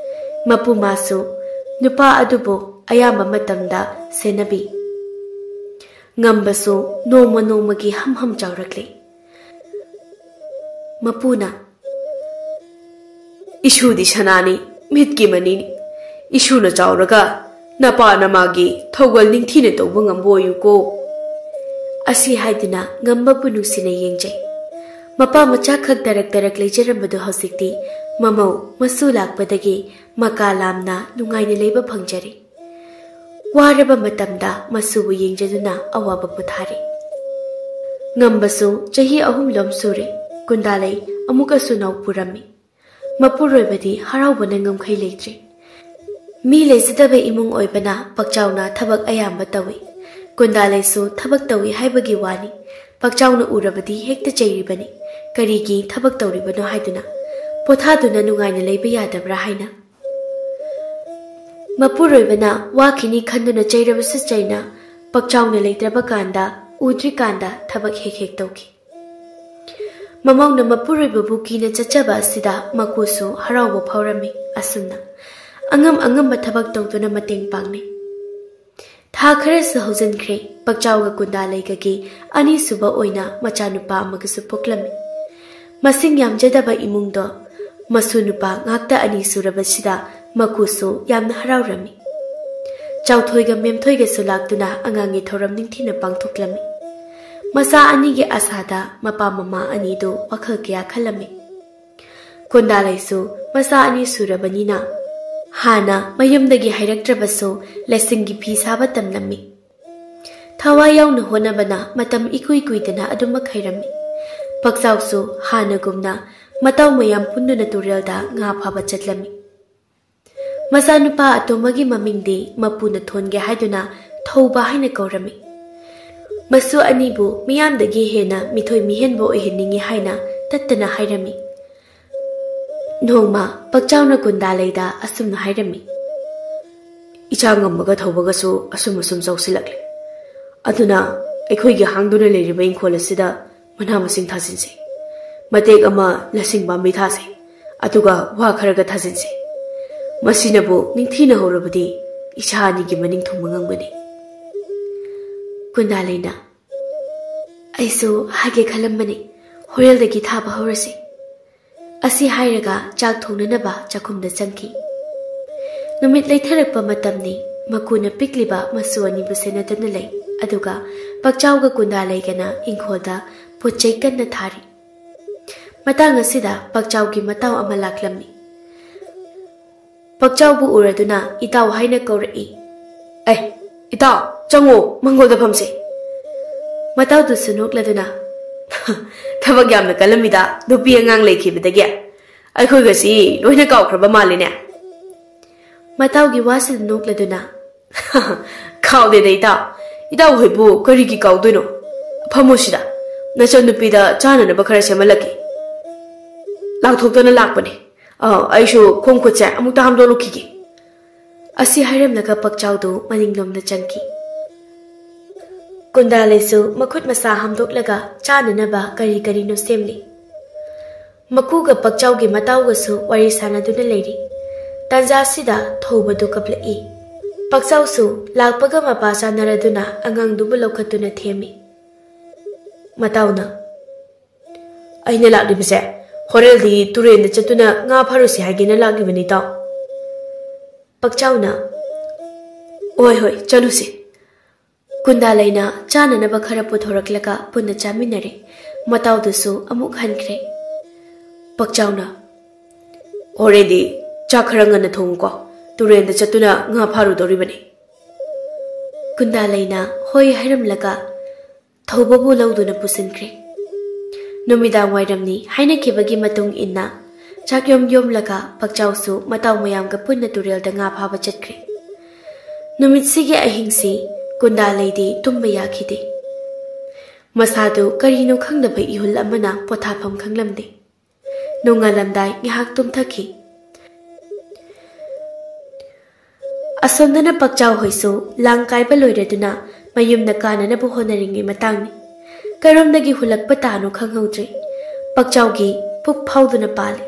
ꯃꯄꯨꯃꯥꯁꯨ ꯅꯨꯄꯥ ꯑꯗꯨꯕꯨ ꯑꯌꯥꯝꯕ ꯃꯇꯝꯗ ꯁꯦꯟꯅꯕꯤ꯫ ꯉꯝꯕꯁꯨ ꯅꯣꯡꯃ ꯅꯣꯡꯃꯒꯤ ꯍꯝ ꯆꯥꯎꯔꯛꯂꯤ꯫ ꯃꯄꯨꯅ ꯏꯁꯨꯗꯤ ꯁꯅꯥꯅꯤ, ꯃꯤꯠꯀꯤ ꯃꯅꯤꯅꯤ꯫ ꯏꯁꯨꯅ ꯆꯥꯎꯔꯒ ꯅꯄꯥ ꯅꯃꯥꯒꯤ ꯊꯧꯒꯜ ꯅꯤꯡꯊꯤꯅ ꯇꯧꯕ ꯉꯝꯕ ꯑꯣꯏꯌꯨꯀꯣ꯫ ꯑꯁꯤ ꯍꯥꯏꯗꯨꯅ ꯉꯝꯕꯕꯨ ꯅꯨꯡꯁꯤꯅ ꯌꯦꯡꯖꯩ꯫ ꯃꯄꯥ ꯃꯆꯥ ꯈꯛ ꯇꯔꯛ ꯂꯩꯖꯔꯝꯕꯗꯨ ꯍꯧꯖꯤꯛꯇꯤ ꯃꯃꯧ ꯃꯁꯨ ꯂꯥꯛꯄꯗꯒꯤ ꯃꯀꯥ ꯂꯥꯝꯅ ꯅꯨꯡꯉꯥꯏꯅ ꯂꯩꯕ ꯐꯪꯖꯔꯦ꯫ ꯋꯥꯔꯕ ꯃꯇꯝꯗ ꯃꯁꯨꯕꯨ ꯌꯦꯡꯖꯗꯨꯅ ꯑꯋꯥꯕ ꯄꯣꯊꯥꯔꯦ꯫ ꯉꯝꯕꯁꯨ ꯆꯍꯤ 3 ꯁꯨꯔꯦ꯫ ꯀꯨꯟꯗꯥꯂꯩ ꯑꯃꯨꯛꯀꯁꯨ ꯅꯥꯎꯄꯨꯔꯝꯃꯤ꯫ ꯃꯄꯨꯔꯣꯏꯕꯗꯤ ꯍꯔꯥꯎꯕꯅ ꯉꯝꯈꯩ ꯂꯩꯇ꯭ꯔꯦ꯫ ꯃꯤ ꯂꯩꯖꯗꯕ ꯏꯃꯨꯡ ꯑꯣꯏꯕꯅ ꯄꯛꯆꯥꯎꯅ ꯊꯕꯛ ꯑꯌꯥꯝꯕ ꯇꯧꯏ꯫ ꯀꯨꯟꯗꯥꯂꯩꯁꯨ ꯊꯕꯛ ꯇꯧꯏ ꯍꯥꯏꯕꯒꯤ ꯋꯥꯅꯤ꯫ ꯄꯛꯆꯥꯎꯅ ꯎꯔꯕꯗꯤ ꯍꯦꯛꯇ ꯆꯩꯔꯤꯕꯅꯤ꯫ ꯀꯔꯤꯒꯤ ꯊꯕꯛ ꯇꯧꯔꯤꯕꯅꯣ ꯍꯥꯏꯗꯨꯅ, ꯄꯣꯊꯥꯗꯨꯅ ꯅꯨꯡꯉꯥꯏꯅ ꯂꯩꯕ ꯌꯥꯗꯕ꯭ꯔꯥ ꯍꯥꯏꯅ꯫ ꯃꯄꯨꯔꯣꯏꯕꯅ ꯋꯥꯈꯤꯅꯤ ꯈꯟꯗꯨꯅ ꯆꯩꯔꯕꯁꯨ ꯆꯩꯅ ꯄꯛꯆꯥꯎꯅ ꯂꯩꯇ꯭ꯔꯕ ꯀꯥꯟꯗ ꯎꯗ꯭ꯔꯤꯀꯥꯟꯗ ꯊꯕꯛ ꯍꯦꯛ ꯇꯧꯈꯤ꯫ ꯃꯃꯧꯅ ꯃꯄꯨꯔꯣꯏꯕꯕꯨ ꯀꯤꯅ ꯆꯠꯆꯕ ꯑꯁꯤꯗ ꯃꯀꯨꯁꯨ ꯍꯔꯥꯎꯕ ꯐꯥꯎꯔꯝꯃꯤ꯫ ꯑꯁꯨꯝꯅ ꯑꯉꯝꯕ ꯊꯕꯛ ꯇꯧꯗꯨꯅ ꯃꯇꯦꯡ ꯄꯥꯡꯅꯩ꯫ ꯊꯥ ꯈꯔꯁꯨ ꯍꯧꯖꯤꯟꯈ꯭ꯔꯦ꯫ ꯄꯛꯆꯥꯎꯒ ꯀꯨꯟꯗꯥꯂꯩꯒꯒꯤ ꯑꯅꯤꯁꯨꯕ ꯑꯣꯏꯅ ꯃꯆꯥꯅꯨꯄꯥ ꯑꯃꯒꯁꯨ ꯄꯣꯛꯂꯝꯃꯤ꯫ ꯃꯁꯤꯡ ꯌꯥꯝꯖꯗꯕ ꯏꯃꯨꯡꯗꯣ ꯃꯁꯨ ꯅꯨꯄꯥ ꯉꯥꯛꯇ 2 ꯁꯨꯔꯕꯁꯤꯗ ꯃꯀꯨꯁꯨ ꯌꯥꯝꯅ ꯍꯔꯥꯎꯔꯝꯃꯤ꯫ ꯆꯥꯎꯊꯣꯏꯒ ꯃꯦꯝꯊꯣꯏꯒꯁꯨ ꯂꯥꯛꯇꯨꯅ ꯑꯉꯥꯡꯒꯤ ꯊꯧꯔꯝ ꯅꯤꯡꯊꯤꯅ ꯄꯥꯡꯊꯣꯛꯂꯝꯃꯤ꯫ ꯃꯆꯥ 2ꯒꯤ ꯑꯁꯥꯗ ꯃꯄꯥ ꯃꯃꯥ ꯑꯅꯤꯗꯨ ꯋꯥꯈꯜ ꯀꯌꯥ ꯈꯜꯂꯝꯃꯤ꯫ ꯀꯨꯟꯗꯥꯂꯩꯁꯨ ꯃꯆꯥ 2 ꯁꯨꯔꯕꯅꯤꯅ ꯍꯥꯟꯅ ꯃꯌꯨꯝꯗꯒꯤ ꯍꯥꯏꯔꯛꯇ꯭ꯔꯕꯁꯨ ꯂꯦꯁꯤꯡꯒꯤ ꯐꯤ ꯁꯥꯕ ꯇꯝꯂꯝꯃꯤ꯫ ꯊꯋꯥꯏ ꯌꯥꯎꯅ ꯍꯣꯠꯅꯕꯅ ꯃꯇꯝ ꯏꯀꯨꯏ ꯀꯨꯏꯗꯅ ꯑꯗꯨꯃꯛ ꯍꯩꯔꯝꯃꯤ꯫ ꯄꯛꯆꯥꯎꯁꯨ ꯍꯥꯟꯅꯒꯨꯝꯅ ꯃꯇꯥꯎ ꯃꯌꯥꯝ ꯄꯨꯟꯗꯨꯅ ꯇꯨꯔꯦꯜꯗ ꯉꯥ ꯐꯥꯕ ꯆꯠꯂꯝꯃꯤ꯫ ꯃꯆꯥꯅꯨꯄꯥ ꯑꯇꯣꯝꯕꯒꯤ ꯃꯃꯤꯡꯗꯤ ꯃꯄꯨꯅ ꯊꯣꯟꯒꯦ ꯍꯥꯏꯗꯨꯅ ꯊꯧꯕ ꯍꯥꯏꯅ ꯀꯧꯔꯝꯃꯤ꯫ ꯃꯁꯨ ꯑꯅꯤꯕꯨ ꯃꯤꯌꯥꯝꯗꯒꯤ ꯍꯦꯟꯅ ꯃꯤꯊꯣꯏ ꯃꯤꯍꯦꯟꯕ ꯑꯣꯏꯍꯟꯅꯤꯡꯉꯤ ꯍꯥꯏꯅ ꯇꯠꯇꯅ ꯍꯥꯏꯔꯝꯃꯤ꯫ ꯅꯣꯡꯃ ꯄꯛꯆꯥꯎꯅ ꯀꯨꯟꯗꯥꯂꯩꯗ ꯑꯁꯨꯝꯅ ꯍꯥꯏꯔꯝꯃꯤ꯫ ꯏꯆꯥ ꯉꯝꯕꯒ ꯊꯧꯕꯒꯁꯨ ꯑꯁꯨꯝ ꯆꯥꯎꯁꯤꯜꯂꯛꯂꯦ꯫ ꯑꯗꯨꯅ ꯑꯩꯈꯣꯏꯒꯤ ꯍꯥꯡꯗꯨꯅ ꯂꯩꯔꯤꯕ ꯏꯪꯈꯣꯜ ꯑꯁꯤꯗ ꯃꯅꯥ ꯃꯁꯤꯡ ꯊꯥꯖꯤꯟꯁꯤ꯫ ꯃꯇꯦꯛ ꯑꯃ ꯂꯁꯤꯡ ꯄꯥꯝꯕꯤ ꯊꯥꯁꯤ, ꯑꯗꯨꯒ ꯋꯥ ꯈꯔꯒ ꯊꯥꯖꯤꯟꯁꯤ꯫ ꯃꯁꯤꯅꯕꯨ ꯅꯤꯡꯊꯤꯅ ꯍꯧꯔꯕꯗꯤ ꯏꯆꯥ 2ꯒꯤ ꯃꯅꯤꯡ ꯊꯨꯡꯕ ꯉꯝꯒꯅꯤ꯫ ꯀꯨꯟꯗꯥꯂꯩꯅ ꯑꯩꯁꯨ ꯍꯥꯏꯒꯦ ꯈꯜꯂꯝꯕꯅꯤ ꯍꯣꯔꯦꯜꯗꯒꯤ ꯊꯥꯕ ꯍꯧꯔꯁꯤ ꯑꯁꯤ ꯍꯥꯏꯔꯒ ꯆꯥꯛ ꯊꯣꯡꯅꯅꯕ ꯆꯥꯛꯈꯨꯝꯗ ꯆꯪꯈꯤ ꯅꯨꯃꯤꯠ ꯂꯩꯊꯔꯛꯄ ꯃꯇꯝꯅꯤ ꯃꯀꯨꯅ ꯄꯤꯛꯂꯤꯕ ꯃꯁꯨ ꯑꯅꯤꯕꯨ ꯁꯦꯟꯅꯗꯨꯅ ꯂꯩ ꯑꯗꯨꯒ ꯄꯛꯆꯥꯎꯒ ꯀꯨꯟꯗꯥꯂꯩꯒꯅ ꯏꯪꯈꯣꯜꯗ ꯄꯣꯠꯆꯩ ꯀꯟꯅ ꯊꯥꯔꯤ ꯃꯇꯥꯡ ꯑꯁꯤꯗ ꯄꯛꯆꯥꯎꯒꯤ ꯃꯇꯥꯎ ꯑꯃ ꯂꯥꯛꯂꯝꯃꯤ ꯄꯛꯆꯥꯎꯕꯨ ꯎꯔꯗꯨꯅ ꯏꯇꯥꯎ ꯍꯥꯏꯅ ꯀꯧꯔꯛꯏ ꯏꯇꯥꯎ ꯆꯪꯉꯣ ꯃꯪꯒꯣꯜꯗ ꯐꯝꯁꯦ ꯃꯇꯥꯎꯗꯨꯁꯨ ꯅꯣꯛꯂꯗꯨꯅ ꯊꯕꯛ ꯌꯥꯝꯅ ꯀꯜꯂꯝꯃꯤꯗ ꯅꯨꯄꯤ ꯑꯉꯥꯡ ꯂꯩꯈꯤꯕꯗꯒꯤ ꯑꯩꯈꯣꯏꯒꯁꯤ ꯂꯣꯏꯅ ꯀꯥꯎꯈ꯭ꯔꯕ ꯃꯥꯜꯂꯤꯅꯦ ꯃꯇꯥꯎꯒꯤ ꯋꯥꯁꯤꯗ ꯅꯣꯛꯂꯗꯨꯅ ꯀꯥꯎꯗꯦꯗ ꯏꯇꯥꯎ ꯍꯣꯏꯕꯨ ꯀꯔꯤꯒꯤ ꯀꯥꯎꯗꯣꯏꯅꯣ ꯐꯝꯃꯣ ꯁꯤꯗ ꯅꯆꯟ ꯅꯨꯄꯤꯗ ꯆꯥꯅꯅꯕ ꯈꯔ ꯁꯦꯝꯍꯜꯂꯛꯀꯦ ꯂꯥꯛꯊꯣꯛꯇꯅ ꯂꯥꯛꯄꯅꯦ ꯑꯩꯁꯨ ꯈꯣꯡ ꯈꯨꯠꯁꯦ ꯑꯃꯨꯛꯇ ꯍꯥꯝꯗꯣꯛꯂꯨꯈꯤꯒꯦ ꯑꯁꯤ ꯍꯥꯏꯔꯝꯂꯒ ꯄꯛꯆꯥꯎꯗꯨ ꯃꯅꯤꯡꯂꯣꯝꯗ ꯆꯪꯈꯤ ꯀꯨꯟꯗꯥꯂꯩꯁꯨ ꯃꯈꯨꯠ ꯃꯁꯥ ꯍꯥꯝꯗꯣꯛꯂꯒ ꯆꯥꯅꯅꯕ ꯀꯔꯤ ꯀꯔꯤꯅꯣ ꯁꯦꯝꯂꯤ ꯃꯀꯨꯒ ꯄꯛꯆꯥꯎꯒꯤ ꯃꯇꯥꯎꯒꯁꯨ ꯋꯥꯔꯤ ꯁꯥꯟꯅꯗꯨꯅ ꯂꯩꯔꯤ ꯇꯥꯟꯖꯥꯁꯤꯗ ꯊꯧꯕꯗꯨ ꯀꯞꯂꯛꯏ ꯄꯛꯆꯥꯎꯁꯨ ꯂꯥꯛꯄꯒ ꯃꯄꯥ ꯆꯥꯟꯅꯔꯗꯨꯅ ꯑꯉꯥꯡꯗꯨꯕꯨ ꯂꯧꯈꯠꯇꯨꯅ ꯊꯦꯝꯃꯤ ꯃꯇꯥꯎꯅ ꯑꯩꯅ ꯂꯥꯛꯂꯤꯕꯁꯦ ꯍꯣꯔꯦꯜꯗꯤ ꯇꯨꯔꯦꯟꯗ ꯆꯠꯇꯨꯅ ꯉꯥ ꯐꯥꯔꯨꯁꯤ ꯍꯥꯏꯒꯦꯅ ꯂꯥꯛꯂꯤꯕꯅꯤ ꯏꯇꯥꯎ ꯄꯛꯆꯥꯎꯅ ꯍꯣꯏ ꯆꯠꯂꯨꯁꯤ ꯀꯨꯟꯗꯥꯂꯩꯅ ꯆꯥꯅꯅꯕ ꯈꯔ ꯄꯨꯊꯣꯔꯛꯂꯒ ꯄꯨꯟꯅ ꯆꯥꯃꯤꯟꯅꯔꯦ ꯃꯇꯥꯎꯗꯨꯁꯨ ꯑꯃꯨꯛ ꯍꯟꯈ꯭ꯔꯦ ꯄꯛꯆꯥꯎꯅ ꯍꯣꯔꯦꯟꯗꯤ ꯆꯥꯛ ꯈꯔ ꯉꯟꯅ ꯊꯣꯡꯉꯨꯀꯣ ꯇꯨꯔꯦꯟꯗ ꯆꯠꯇꯨꯅ ꯉꯥ ꯐꯥꯔꯨꯗꯧꯔꯤꯕꯅꯤ ꯀꯨꯟꯗꯥꯂꯩꯅ ꯍꯣꯏ ꯍꯥꯏꯔꯝꯂꯒ ꯊꯧꯕꯕꯨ ꯂꯧꯗꯨꯅ ꯄꯨꯁꯤꯟꯈ꯭ꯔꯦ ꯅꯨꯃꯤꯗꯥꯡ ꯋꯥꯏꯔꯝꯅꯤ ꯍꯥꯏꯅꯈꯤꯕꯒꯤ ꯃꯇꯨꯡ ꯏꯟꯅ ꯆꯥꯛ ꯌꯣꯝꯂꯒ ꯄꯛꯆꯥꯎꯁꯨ ꯃꯇꯥꯎ ꯃꯌꯥꯝꯒ ꯄꯨꯟꯅ ꯇꯨꯔꯦꯜꯗ ꯉꯥ ꯐꯥꯕ ꯆꯠꯈ꯭ꯔꯦ ꯅꯨꯃꯤꯠꯁꯤꯒꯤ ꯑꯍꯤꯡꯁꯤ ꯀꯨꯟꯗꯥꯂꯩꯗꯤ ꯇꯨꯝꯕ ꯌꯥꯈꯤꯗꯦ ꯃꯁꯥꯗꯨ ꯀꯔꯤꯅꯣ ꯈꯪꯗꯕ ꯏꯍꯨꯜ ꯑꯃꯅ ꯄꯣꯊꯥꯐꯝ ꯈꯪꯂꯝꯗꯦ ꯅꯣꯡꯉꯥꯜꯂꯝꯗꯥꯏ ꯉꯥꯏꯍꯥꯛ ꯇꯨꯝꯊꯈꯤ ꯑꯁꯣꯝꯗꯅ ꯄꯛꯆꯥꯎ ꯍꯣꯏꯁꯨ ꯂꯥꯡ ꯀꯥꯏꯕ ꯂꯣꯏꯔꯗꯨꯅ ꯃꯌꯨꯝꯗ ꯀꯥꯅꯅꯕ ꯍꯣꯠꯅꯔꯤꯉꯩ ꯃꯇꯥꯡꯅꯤ ꯀꯔꯣꯝꯗꯒꯤ ꯍꯨꯜꯂꯛꯄ ꯇꯥꯅꯣ ꯈꯪꯍꯧꯗ꯭ꯔꯦ ꯄꯛꯆꯥꯎꯒꯤ ꯄꯨꯛ ꯐꯥꯎꯗꯨꯅ ꯄꯥꯜꯂꯤ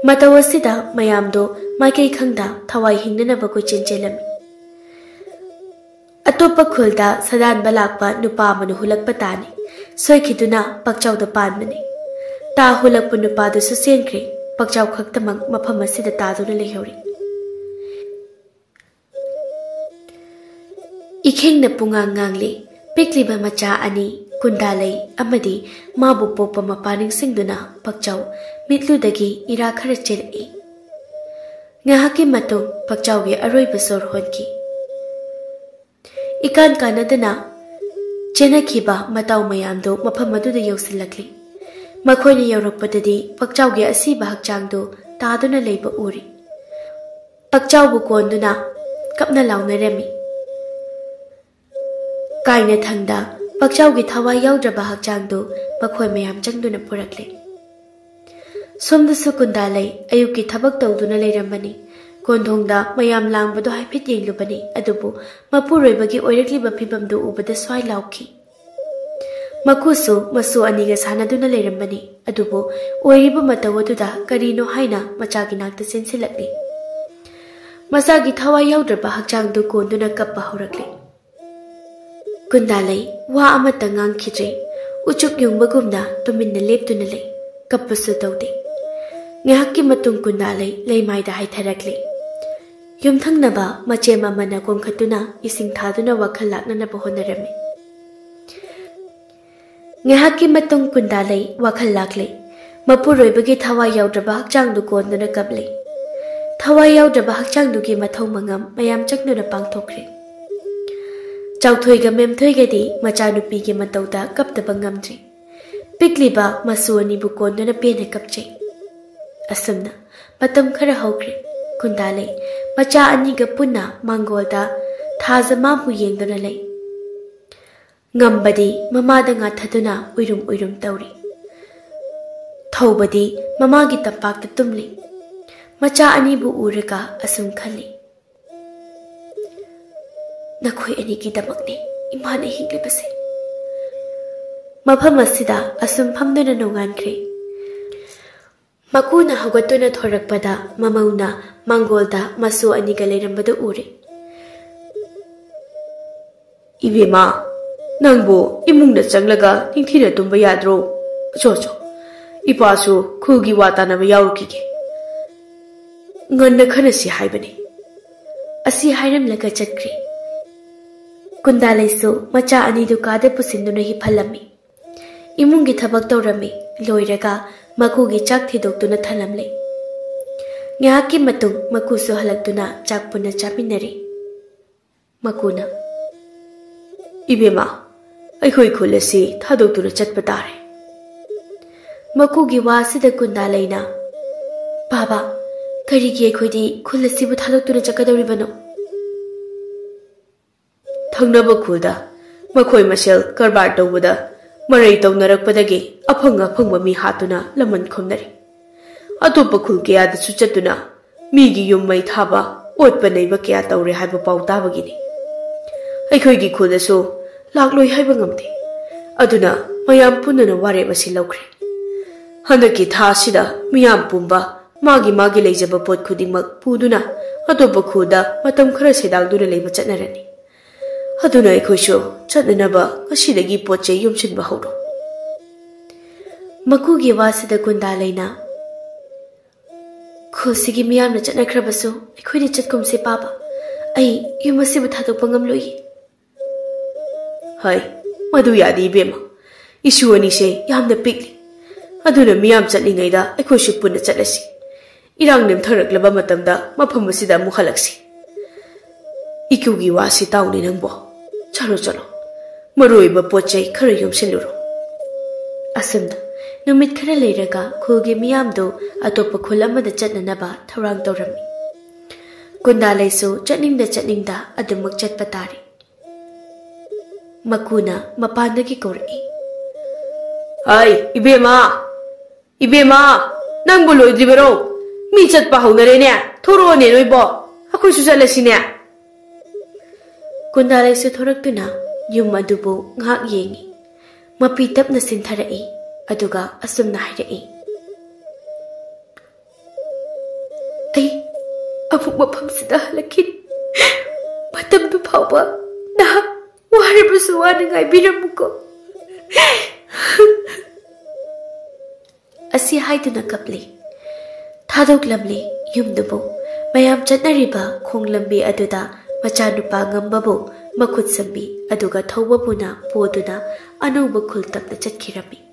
ꯃꯇꯧ ꯑꯁꯤꯗ ꯃꯌꯥꯝꯗꯣ ꯃꯥꯏꯀꯩ ꯈꯪꯗ ꯊꯋꯥꯏ ꯍꯤꯡꯅꯅꯕ ꯀꯣꯏꯆꯦꯟ ꯆꯦꯜꯂꯝꯃꯤ ꯑꯇꯣꯞꯄ ꯈꯨꯜꯗ ꯁꯗꯥꯟꯕ ꯂꯥꯛꯄ ꯅꯨꯄꯥ ꯑꯃꯅ ꯍꯨꯜꯂꯛꯄ ꯇꯥꯅꯤ ꯁꯣꯏꯈꯤꯗꯨꯅ ꯄꯛꯆꯥꯎꯗ ꯄꯥꯟꯕꯅꯤ ꯇꯥ ꯍꯨꯜꯂꯛꯄ ꯅꯨꯄꯥꯗꯨꯁꯨ ꯆꯦꯟꯈ꯭ꯔꯦ ꯄꯛꯆꯥꯎ ꯈꯛꯇꯃꯛ ꯃꯐꯝ ꯑꯁꯤꯗ ꯇꯥꯗꯨꯅ ꯂꯩꯍꯧꯔꯤ ꯏꯈꯦꯡꯅ ꯄꯨꯡꯉꯥꯡ ꯉꯥꯡꯂꯤ ꯄꯤꯛꯂꯤꯕ ꯃꯆꯥ ꯑꯅꯤ ꯀꯨꯟꯗꯥꯂꯩ ꯑꯃꯗꯤ ꯃꯥꯕꯨ ꯄꯣꯛꯄ ꯃꯄꯥ ꯅꯤꯡꯁꯤꯡꯗꯨꯅ ꯄꯛꯆꯥꯎ ꯃꯤꯠꯂꯨꯗꯒꯤ ꯏꯔꯥ ꯈꯔ ꯆꯦꯜꯂꯛꯏ ꯉꯥꯏꯍꯥꯛꯀꯤ ꯃꯇꯨꯡ ꯄꯛꯆꯥꯎꯒꯤ ꯑꯔꯣꯏꯕ ꯁꯣꯔ ꯍꯣꯟꯈꯤ ꯏꯀꯥꯟ ꯀꯥꯟꯅꯗꯅ ꯆꯦꯟꯅꯈꯤꯕ ꯃꯇꯥꯎ ꯃꯌꯥꯝꯗꯨ ꯃꯐꯝ ꯑꯗꯨꯗ ꯌꯧꯁꯤꯜꯂꯛꯂꯤ ꯃꯈꯣꯏꯅ ꯌꯧꯔꯛꯄꯗꯗꯤ ꯄꯛꯆꯥꯎꯒꯤ ꯑꯁꯤꯕ ꯍꯛꯆꯥꯡꯗꯨ ꯇꯥꯗꯨꯅ ꯂꯩꯕ ꯎꯔꯤ ꯄꯛꯆꯥꯎꯕꯨ ꯀꯣꯟꯗꯨꯅ ꯀꯞꯅ ꯂꯥꯎꯅꯔꯝꯃꯤ ꯀꯥꯏꯅ ꯊꯪꯗ ꯄꯛꯆꯥꯎꯒꯤ ꯊꯋꯥꯏ ꯌꯥꯎꯗ꯭ꯔꯕ ꯍꯛꯆꯥꯡꯗꯨ ꯃꯈꯣꯏ ꯃꯌꯥꯝ ꯆꯪꯗꯨꯅ ꯄꯨꯔꯛꯂꯤ ꯁꯣꯝꯗꯁꯨ ꯀꯨꯟꯗꯥꯂꯩ ꯑꯌꯨꯛꯀꯤ ꯊꯕꯛ ꯇꯧꯗꯨꯅ ꯂꯩꯔꯝꯕꯅꯤ ꯀꯣꯟꯊꯣꯡꯗ ꯃꯌꯥꯝ ꯂꯥꯡꯕꯗꯨ ꯍꯥꯏꯐꯦꯠ ꯌꯦꯡꯂꯨꯕꯅꯤ ꯑꯗꯨꯕꯨ ꯃꯄꯨꯔꯣꯏꯕꯒꯤ ꯑꯣꯏꯔꯛꯂꯤꯕ ꯐꯤꯕꯝꯗꯨ ꯎꯕꯗ ꯁ꯭ꯋꯥꯏ ꯂꯥꯎꯈꯤ ꯃꯀꯨꯁꯨ ꯃꯁꯨ ꯑꯅꯤꯒ ꯁꯥꯟꯅꯗꯨꯅ ꯂꯩꯔꯝꯕꯅꯤ ꯑꯗꯨꯕꯨ ꯑꯣꯏꯔꯤꯕ ꯃꯇꯧ ꯑꯗꯨꯗ ꯀꯔꯤꯅꯣ ꯍꯥꯏꯅ ꯃꯆꯥꯒꯤ ꯅꯥꯛꯇ ꯆꯦꯟꯁꯤꯜꯂꯛꯂꯤ ꯃꯆꯥꯒꯤ ꯊꯋꯥꯏ ꯌꯥꯎꯗ꯭ꯔꯕ ꯍꯛꯆꯥꯡꯗꯨ ꯀꯣꯟꯗꯨꯅ ꯀꯞꯄ ꯍꯧꯔꯛꯂꯤ ꯀꯨꯟꯗꯥꯂꯩ ꯋꯥ ꯑꯃꯠꯇ ꯉꯥꯡꯈꯤꯗ꯭ꯔꯦ ꯎꯆꯨꯛ ꯌꯨꯡꯕꯒꯨꯝꯅ ꯇꯨꯃꯤꯟꯅ ꯂꯦꯞꯇꯨꯅ ꯂꯩ ꯀꯞꯄꯁꯨ ꯇꯧꯗꯦ ꯉꯥꯏꯍꯥꯛꯀꯤ ꯃꯇꯨꯡ ꯀꯨꯟꯗꯥꯂꯩ ꯂꯩꯃꯥꯏꯗ ꯍꯥꯏꯊꯔꯛꯂꯤ ꯌꯨꯝꯊꯪꯅꯕ ꯃꯆꯦꯝ ꯑꯃꯅ ꯀꯣꯟꯈꯠꯇꯨꯅ ꯏꯁꯤꯡ ꯊꯥꯗꯨꯅ ꯋꯥꯈꯜ ꯂꯥꯛꯅꯅꯕ ꯍꯣꯠꯅꯔꯝꯃꯤ ꯉꯥꯏꯍꯥꯛꯀꯤ ꯃꯇꯨꯡ ꯀꯨꯟꯗꯥꯂꯩ ꯋꯥꯈꯜ ꯂꯥꯛꯂꯤ ꯃꯄꯨꯔꯣꯏꯕꯒꯤ ꯊꯋꯥꯏ ꯌꯥꯎꯗ꯭ꯔꯕ ꯍꯛꯆꯥꯡꯗꯨ ꯀꯣꯟꯗꯨꯅ ꯀꯞꯂꯤ ꯊꯋꯥꯏ ꯌꯥꯎꯗ꯭ꯔꯕ ꯍꯛꯆꯥꯡꯗꯨꯒꯤ ꯃꯊꯧ ꯃꯉꯝ ꯃꯌꯥꯝ ꯆꯪꯗꯨꯅ ꯄꯥꯡꯊꯣꯛꯈ꯭ꯔꯦ ꯆꯥꯎꯊꯣꯏꯒ ꯃꯦꯝꯊꯣꯏꯒꯗꯤ ꯃꯆꯥꯅꯨꯄꯤꯒꯤ ꯃꯇꯧꯗ ꯀꯞꯇꯕ ꯉꯝꯗ꯭ꯔꯤ ꯄꯤꯛꯂꯤꯕ ꯃꯁꯨ ꯑꯅꯤꯕꯨ ꯀꯣꯟꯗꯨꯅ ꯄꯦꯟꯅ ꯀꯞꯆꯩ ꯑꯁꯨꯝꯅ ꯃꯇꯝ ꯈꯔ ꯍꯧꯈ꯭ꯔꯦ ꯀꯨꯟꯗꯥꯂꯩ ꯃꯆꯥ ꯑꯅꯤꯒ ꯄꯨꯟꯅ ꯃꯥꯡꯒꯣꯜꯗ ꯊꯥꯖ ꯃꯥꯕꯨ ꯌꯦꯡꯗꯨꯅ ꯂꯩ ꯉꯝꯕꯗꯤ ꯃꯃꯥꯗ ꯉꯥꯊꯗꯨꯅ ꯎꯏꯔꯨꯝ ꯎꯏꯔꯨꯝ ꯇꯧꯔꯤ ꯊꯧꯕꯗꯤ ꯃꯃꯥꯒꯤ ꯇꯝꯄꯥꯛꯇ ꯇꯨꯝꯂꯤ ꯃꯆꯥ ꯑꯅꯤꯕꯨ ꯎꯔꯒ ꯑꯁꯨꯝ ꯈꯜꯂꯤ ꯅꯈꯣꯏ ꯑꯅꯤꯒꯤꯗꯃꯛꯅꯤ ꯏꯃꯥꯅ ꯍꯤꯡꯂꯤꯕꯁꯦ ꯃꯐꯝ ꯑꯁꯤꯗ ꯑꯁꯨꯝ ꯐꯝꯗꯨꯅ ꯅꯣꯡꯉꯥꯟꯈ꯭ꯔꯦ ꯃꯀꯨꯅ ꯍꯧꯒꯠꯇꯨꯅ ꯊꯣꯔꯛꯄꯗ ꯃꯃꯧꯅ ꯃꯥꯡꯒꯣꯜꯗ ꯃꯁꯨ ꯑꯅꯤꯒ ꯂꯩꯔꯝꯕꯗꯨ ꯎꯔꯦ ꯏꯕꯦꯝꯃ ꯅꯪꯕꯨ ꯏꯃꯨꯡꯗ ꯆꯪꯂꯒ ꯅꯤꯡꯊꯤꯅ ꯇꯨꯝꯕ ꯌꯥꯗ꯭ꯔꯣ? ꯆꯣ ꯏꯄꯥꯁꯨ ꯈꯨꯜꯒꯤ ꯋꯥ ꯇꯥꯅꯕ ꯌꯥꯎꯔꯨꯈꯤꯒꯦ. ꯉꯟꯅ ꯈꯟꯅꯁꯤ ꯍꯥꯏꯕꯅꯤ. ꯑꯁꯤ ꯍꯥꯏꯔꯝꯂꯒ ꯆꯠꯈ꯭ꯔꯦ. ꯀꯨꯟꯗꯥꯂꯩꯁꯨ ꯃꯆꯥ ꯑꯅꯤꯗꯨ ꯀꯥꯗ ꯄꯨꯁꯤꯟꯗꯨꯅ ꯍꯤꯞꯍꯜꯂꯝꯃꯤ. ꯏꯃꯨꯡꯒꯤ ꯊꯕꯛ ꯇꯧꯔꯝꯃꯤ. ꯂꯣꯏꯔꯒ ꯃꯀꯨꯒꯤ ꯆꯥꯛ ꯊꯤꯗꯣꯛꯇꯨꯅ ꯊꯅꯝꯂꯦ. ꯉꯥꯏꯍꯥꯛꯀꯤ ꯃꯇꯨꯡ ꯃꯀꯨꯁꯨ ꯍꯜꯂꯛꯇꯨꯅ ꯆꯥꯛ ꯄꯨꯟꯅ ꯆꯥꯃꯤꯟꯅꯔꯦ. ꯃꯀꯨꯅ, ꯏꯕꯦꯝꯃ, ꯑꯩꯈꯣꯏ ꯈꯨꯜ ꯑꯁꯤ ꯊꯥꯗꯣꯛꯇꯨꯅ ꯆꯠꯄ ꯇꯥꯔꯦ. ꯃꯀꯨꯒꯤ ꯋꯥꯁꯤꯗ ꯀꯨꯟꯗꯥꯂꯩꯅ, ꯕꯥꯕꯥ, ꯀꯔꯤꯒꯤ ꯑꯩꯈꯣꯏꯗꯤ ꯈꯨꯜ ꯑꯁꯤꯕꯨ ꯊꯥꯗꯣꯛꯇꯨꯅ ꯆꯠꯀꯗꯧꯔꯤꯕꯅꯣ? ꯊꯪꯅꯕ ꯈꯨꯜꯗ ꯃꯈꯣꯏ ꯃꯁꯦꯜ ꯀꯔꯕꯥꯔ ꯇꯧꯕꯗ ꯃꯔꯩ ꯇꯧꯅꯔꯛꯄꯗꯒꯤ ꯑꯐꯪ ꯃꯤ ꯍꯥꯠꯇꯨꯅ ꯂꯃꯟ ꯈꯨꯝꯅꯔꯤ. ꯑꯇꯣꯞꯄ ꯈꯨꯜ ꯀꯌꯥꯗꯁꯨ ꯆꯠꯇꯨꯅ ꯃꯤꯒꯤ ꯌꯨꯝ ꯃꯩ ꯊꯥꯕ, ꯑꯣꯠꯄ ꯅꯩꯕ ꯀꯌꯥ ꯇꯧꯔꯦ ꯍꯥꯏꯕ ꯄꯥꯎ ꯇꯥꯕꯒꯤꯅꯤ. ꯑꯩꯈꯣꯏꯒꯤ ꯈꯨꯜꯗꯁꯨ ꯂꯥꯛꯂꯣꯏ ꯍꯥꯏꯕ ꯉꯝꯗꯦ. ꯑꯗꯨꯅ ꯃꯌꯥꯝ ꯄꯨꯟꯅ ꯋꯥꯔꯦꯞ ꯑꯁꯤ ꯂꯧꯈ꯭ꯔꯦ. ꯍꯟꯗꯛꯀꯤ ꯊꯥ ꯑꯁꯤꯗ ꯃꯤꯌꯥꯝ ꯄꯨꯝꯕ ꯃꯥꯒꯤ ꯂꯩꯖꯕ ꯄꯣꯠ ꯈꯨꯗꯤꯡꯃꯛ ꯄꯨꯗꯨꯅ ꯑꯇꯣꯞꯄ ꯈꯨꯜꯗ ꯃꯇꯝ ꯈꯔ ꯁꯩꯗꯥꯡꯗꯨꯅ ꯂꯩꯕ ꯆꯠꯅꯔꯅꯤ. ꯑꯗꯨꯅ ꯑꯩꯈꯣꯏꯁꯨ ꯆꯠꯅꯅꯕ ꯉꯁꯤꯗꯒꯤ ꯄꯣꯠ ꯆꯩ ꯌꯣꯝꯁꯤꯟꯕ ꯍꯧꯔꯣ. ꯃꯀꯨꯒꯤ ꯋꯥꯁꯤꯗ ꯀꯨꯟꯗꯥꯂꯩꯅ, ꯈꯨꯜꯁꯤꯒꯤ ꯃꯤꯌꯥꯝꯅ ꯆꯠꯅꯈ꯭ꯔꯕꯁꯨ ꯑꯩꯈꯣꯏꯅ ꯆꯠꯀꯨꯝꯁꯦ ꯕꯥꯕꯥ. ꯑꯩ ꯌꯨꯝ ꯑꯁꯤꯕꯨ ꯊꯥꯗꯣꯛꯄ ꯉꯝꯂꯣꯏꯌꯦ. ꯍꯥꯏ, ꯃꯗꯨ ꯌꯥꯗꯦ ꯏꯕꯦꯝꯃ. ꯏꯁꯨ ꯑꯅꯤꯁꯦ ꯌꯥꯝꯅ ꯄꯤꯛꯂꯤ. ꯑꯗꯨꯅ ꯃꯤꯌꯥꯝ ꯆꯠꯂꯤꯉꯩꯗ ꯑꯩꯈꯣꯏꯁꯨ ꯄꯨꯟꯅ ꯆꯠꯂꯁꯤ. ꯏꯔꯥꯡ ꯅꯦꯝꯊꯔꯛꯂꯕ ꯃꯇꯝꯗ ꯃꯐꯝ ꯑꯁꯤꯗ ꯑꯃꯨꯛ ꯍꯜꯂꯛꯁꯤ. ꯏꯀꯨꯒꯤ ꯋꯥꯁꯤ ꯇꯥꯎꯅꯦ ꯅꯪꯕꯣ. ꯆꯠꯂꯣ. ꯃꯔꯨꯑꯣꯏꯕ ꯄꯣꯠ ꯆꯩ ꯈꯔ ꯌꯣꯝꯁꯤꯜꯂꯨꯔꯣ. ꯑꯁꯨꯝꯅ ꯅꯨꯃꯤꯠ ꯈꯔ ꯂꯩꯔꯒ ꯈꯨꯜꯒꯤ ꯃꯤꯌꯥꯝꯗꯨ ꯑꯇꯣꯞꯄ ꯈꯨꯜ ꯑꯃꯗ ꯆꯠꯅꯅꯕ ꯊꯧꯔꯥꯡ ꯇꯧꯔꯝꯃꯤ. ꯀꯨꯟꯗꯥꯂꯩꯁꯨ ꯆꯠꯅꯤꯡꯗ ꯑꯗꯨꯃꯛ ꯆꯠꯄ ꯇꯥꯔꯦ. ꯃꯀꯨꯅ ꯃꯄꯥꯟꯗꯒꯤ ꯀꯧꯔꯛꯏ. ꯍꯥꯏ, ꯏꯕꯦꯝꯃ, ꯅꯪꯕꯨ ꯂꯣꯏꯗ꯭ꯔꯤꯕꯔꯣ? ꯃꯤ ꯆꯠꯄ ꯍꯧꯅꯔꯦꯅꯦ. ꯊꯣꯔꯛꯑꯣꯅꯦ ꯅꯣꯏꯕꯣ. ꯑꯩꯈꯣꯏꯁꯨ ꯆꯠꯂꯁꯤꯅꯦ. ꯀꯨꯟꯗꯥꯂꯩꯁꯨ ꯊꯣꯔꯛꯇꯨꯅ ꯌꯨꯝ ꯑꯗꯨꯕꯨ ꯉꯥꯏꯍꯥꯛ ꯌꯦꯡꯉꯤ. ꯃꯄꯤ ꯇꯞꯅ ꯆꯤꯟꯊꯔꯛꯏ. ꯑꯗꯨꯒ ꯑꯁꯨꯝꯅ ꯍꯥꯏꯔꯛꯏ. ꯑꯩ ꯑꯃꯨꯛ ꯃꯐꯝꯁꯤꯗ ꯍꯜꯂꯛꯈꯤꯅꯤ. ꯃꯇꯝꯗꯨ ꯐꯥꯎꯕ ꯅꯍꯥꯛ ꯋꯥꯔꯕꯁꯨ ꯋꯥꯅ ꯉꯥꯏꯕꯤꯔꯝꯃꯨꯀꯣ. ꯑꯁꯤ ꯍꯥꯏꯗꯨꯅ ꯀꯞꯂꯤ. ꯊꯥꯗꯣꯛꯂꯝꯂꯤ ꯌꯨꯝꯗꯨꯕꯨ. ꯃꯌꯥꯝ ꯆꯠꯅꯔꯤꯕ ꯈꯣꯡꯂꯝꯕꯤ ꯑꯗꯨꯗ ꯃꯆꯥꯅꯨꯄꯥ ꯉꯝꯕꯕꯨ ꯃꯈꯨꯠ ꯁꯝꯕꯤ ꯑꯗꯨꯒ ꯊꯧꯕꯕꯨꯅ ꯄꯣꯗꯨꯅ ꯑꯅꯧꯕ ꯈꯨꯜ ꯇꯝꯅ ꯆꯠꯈꯤꯔꯝꯃꯤ.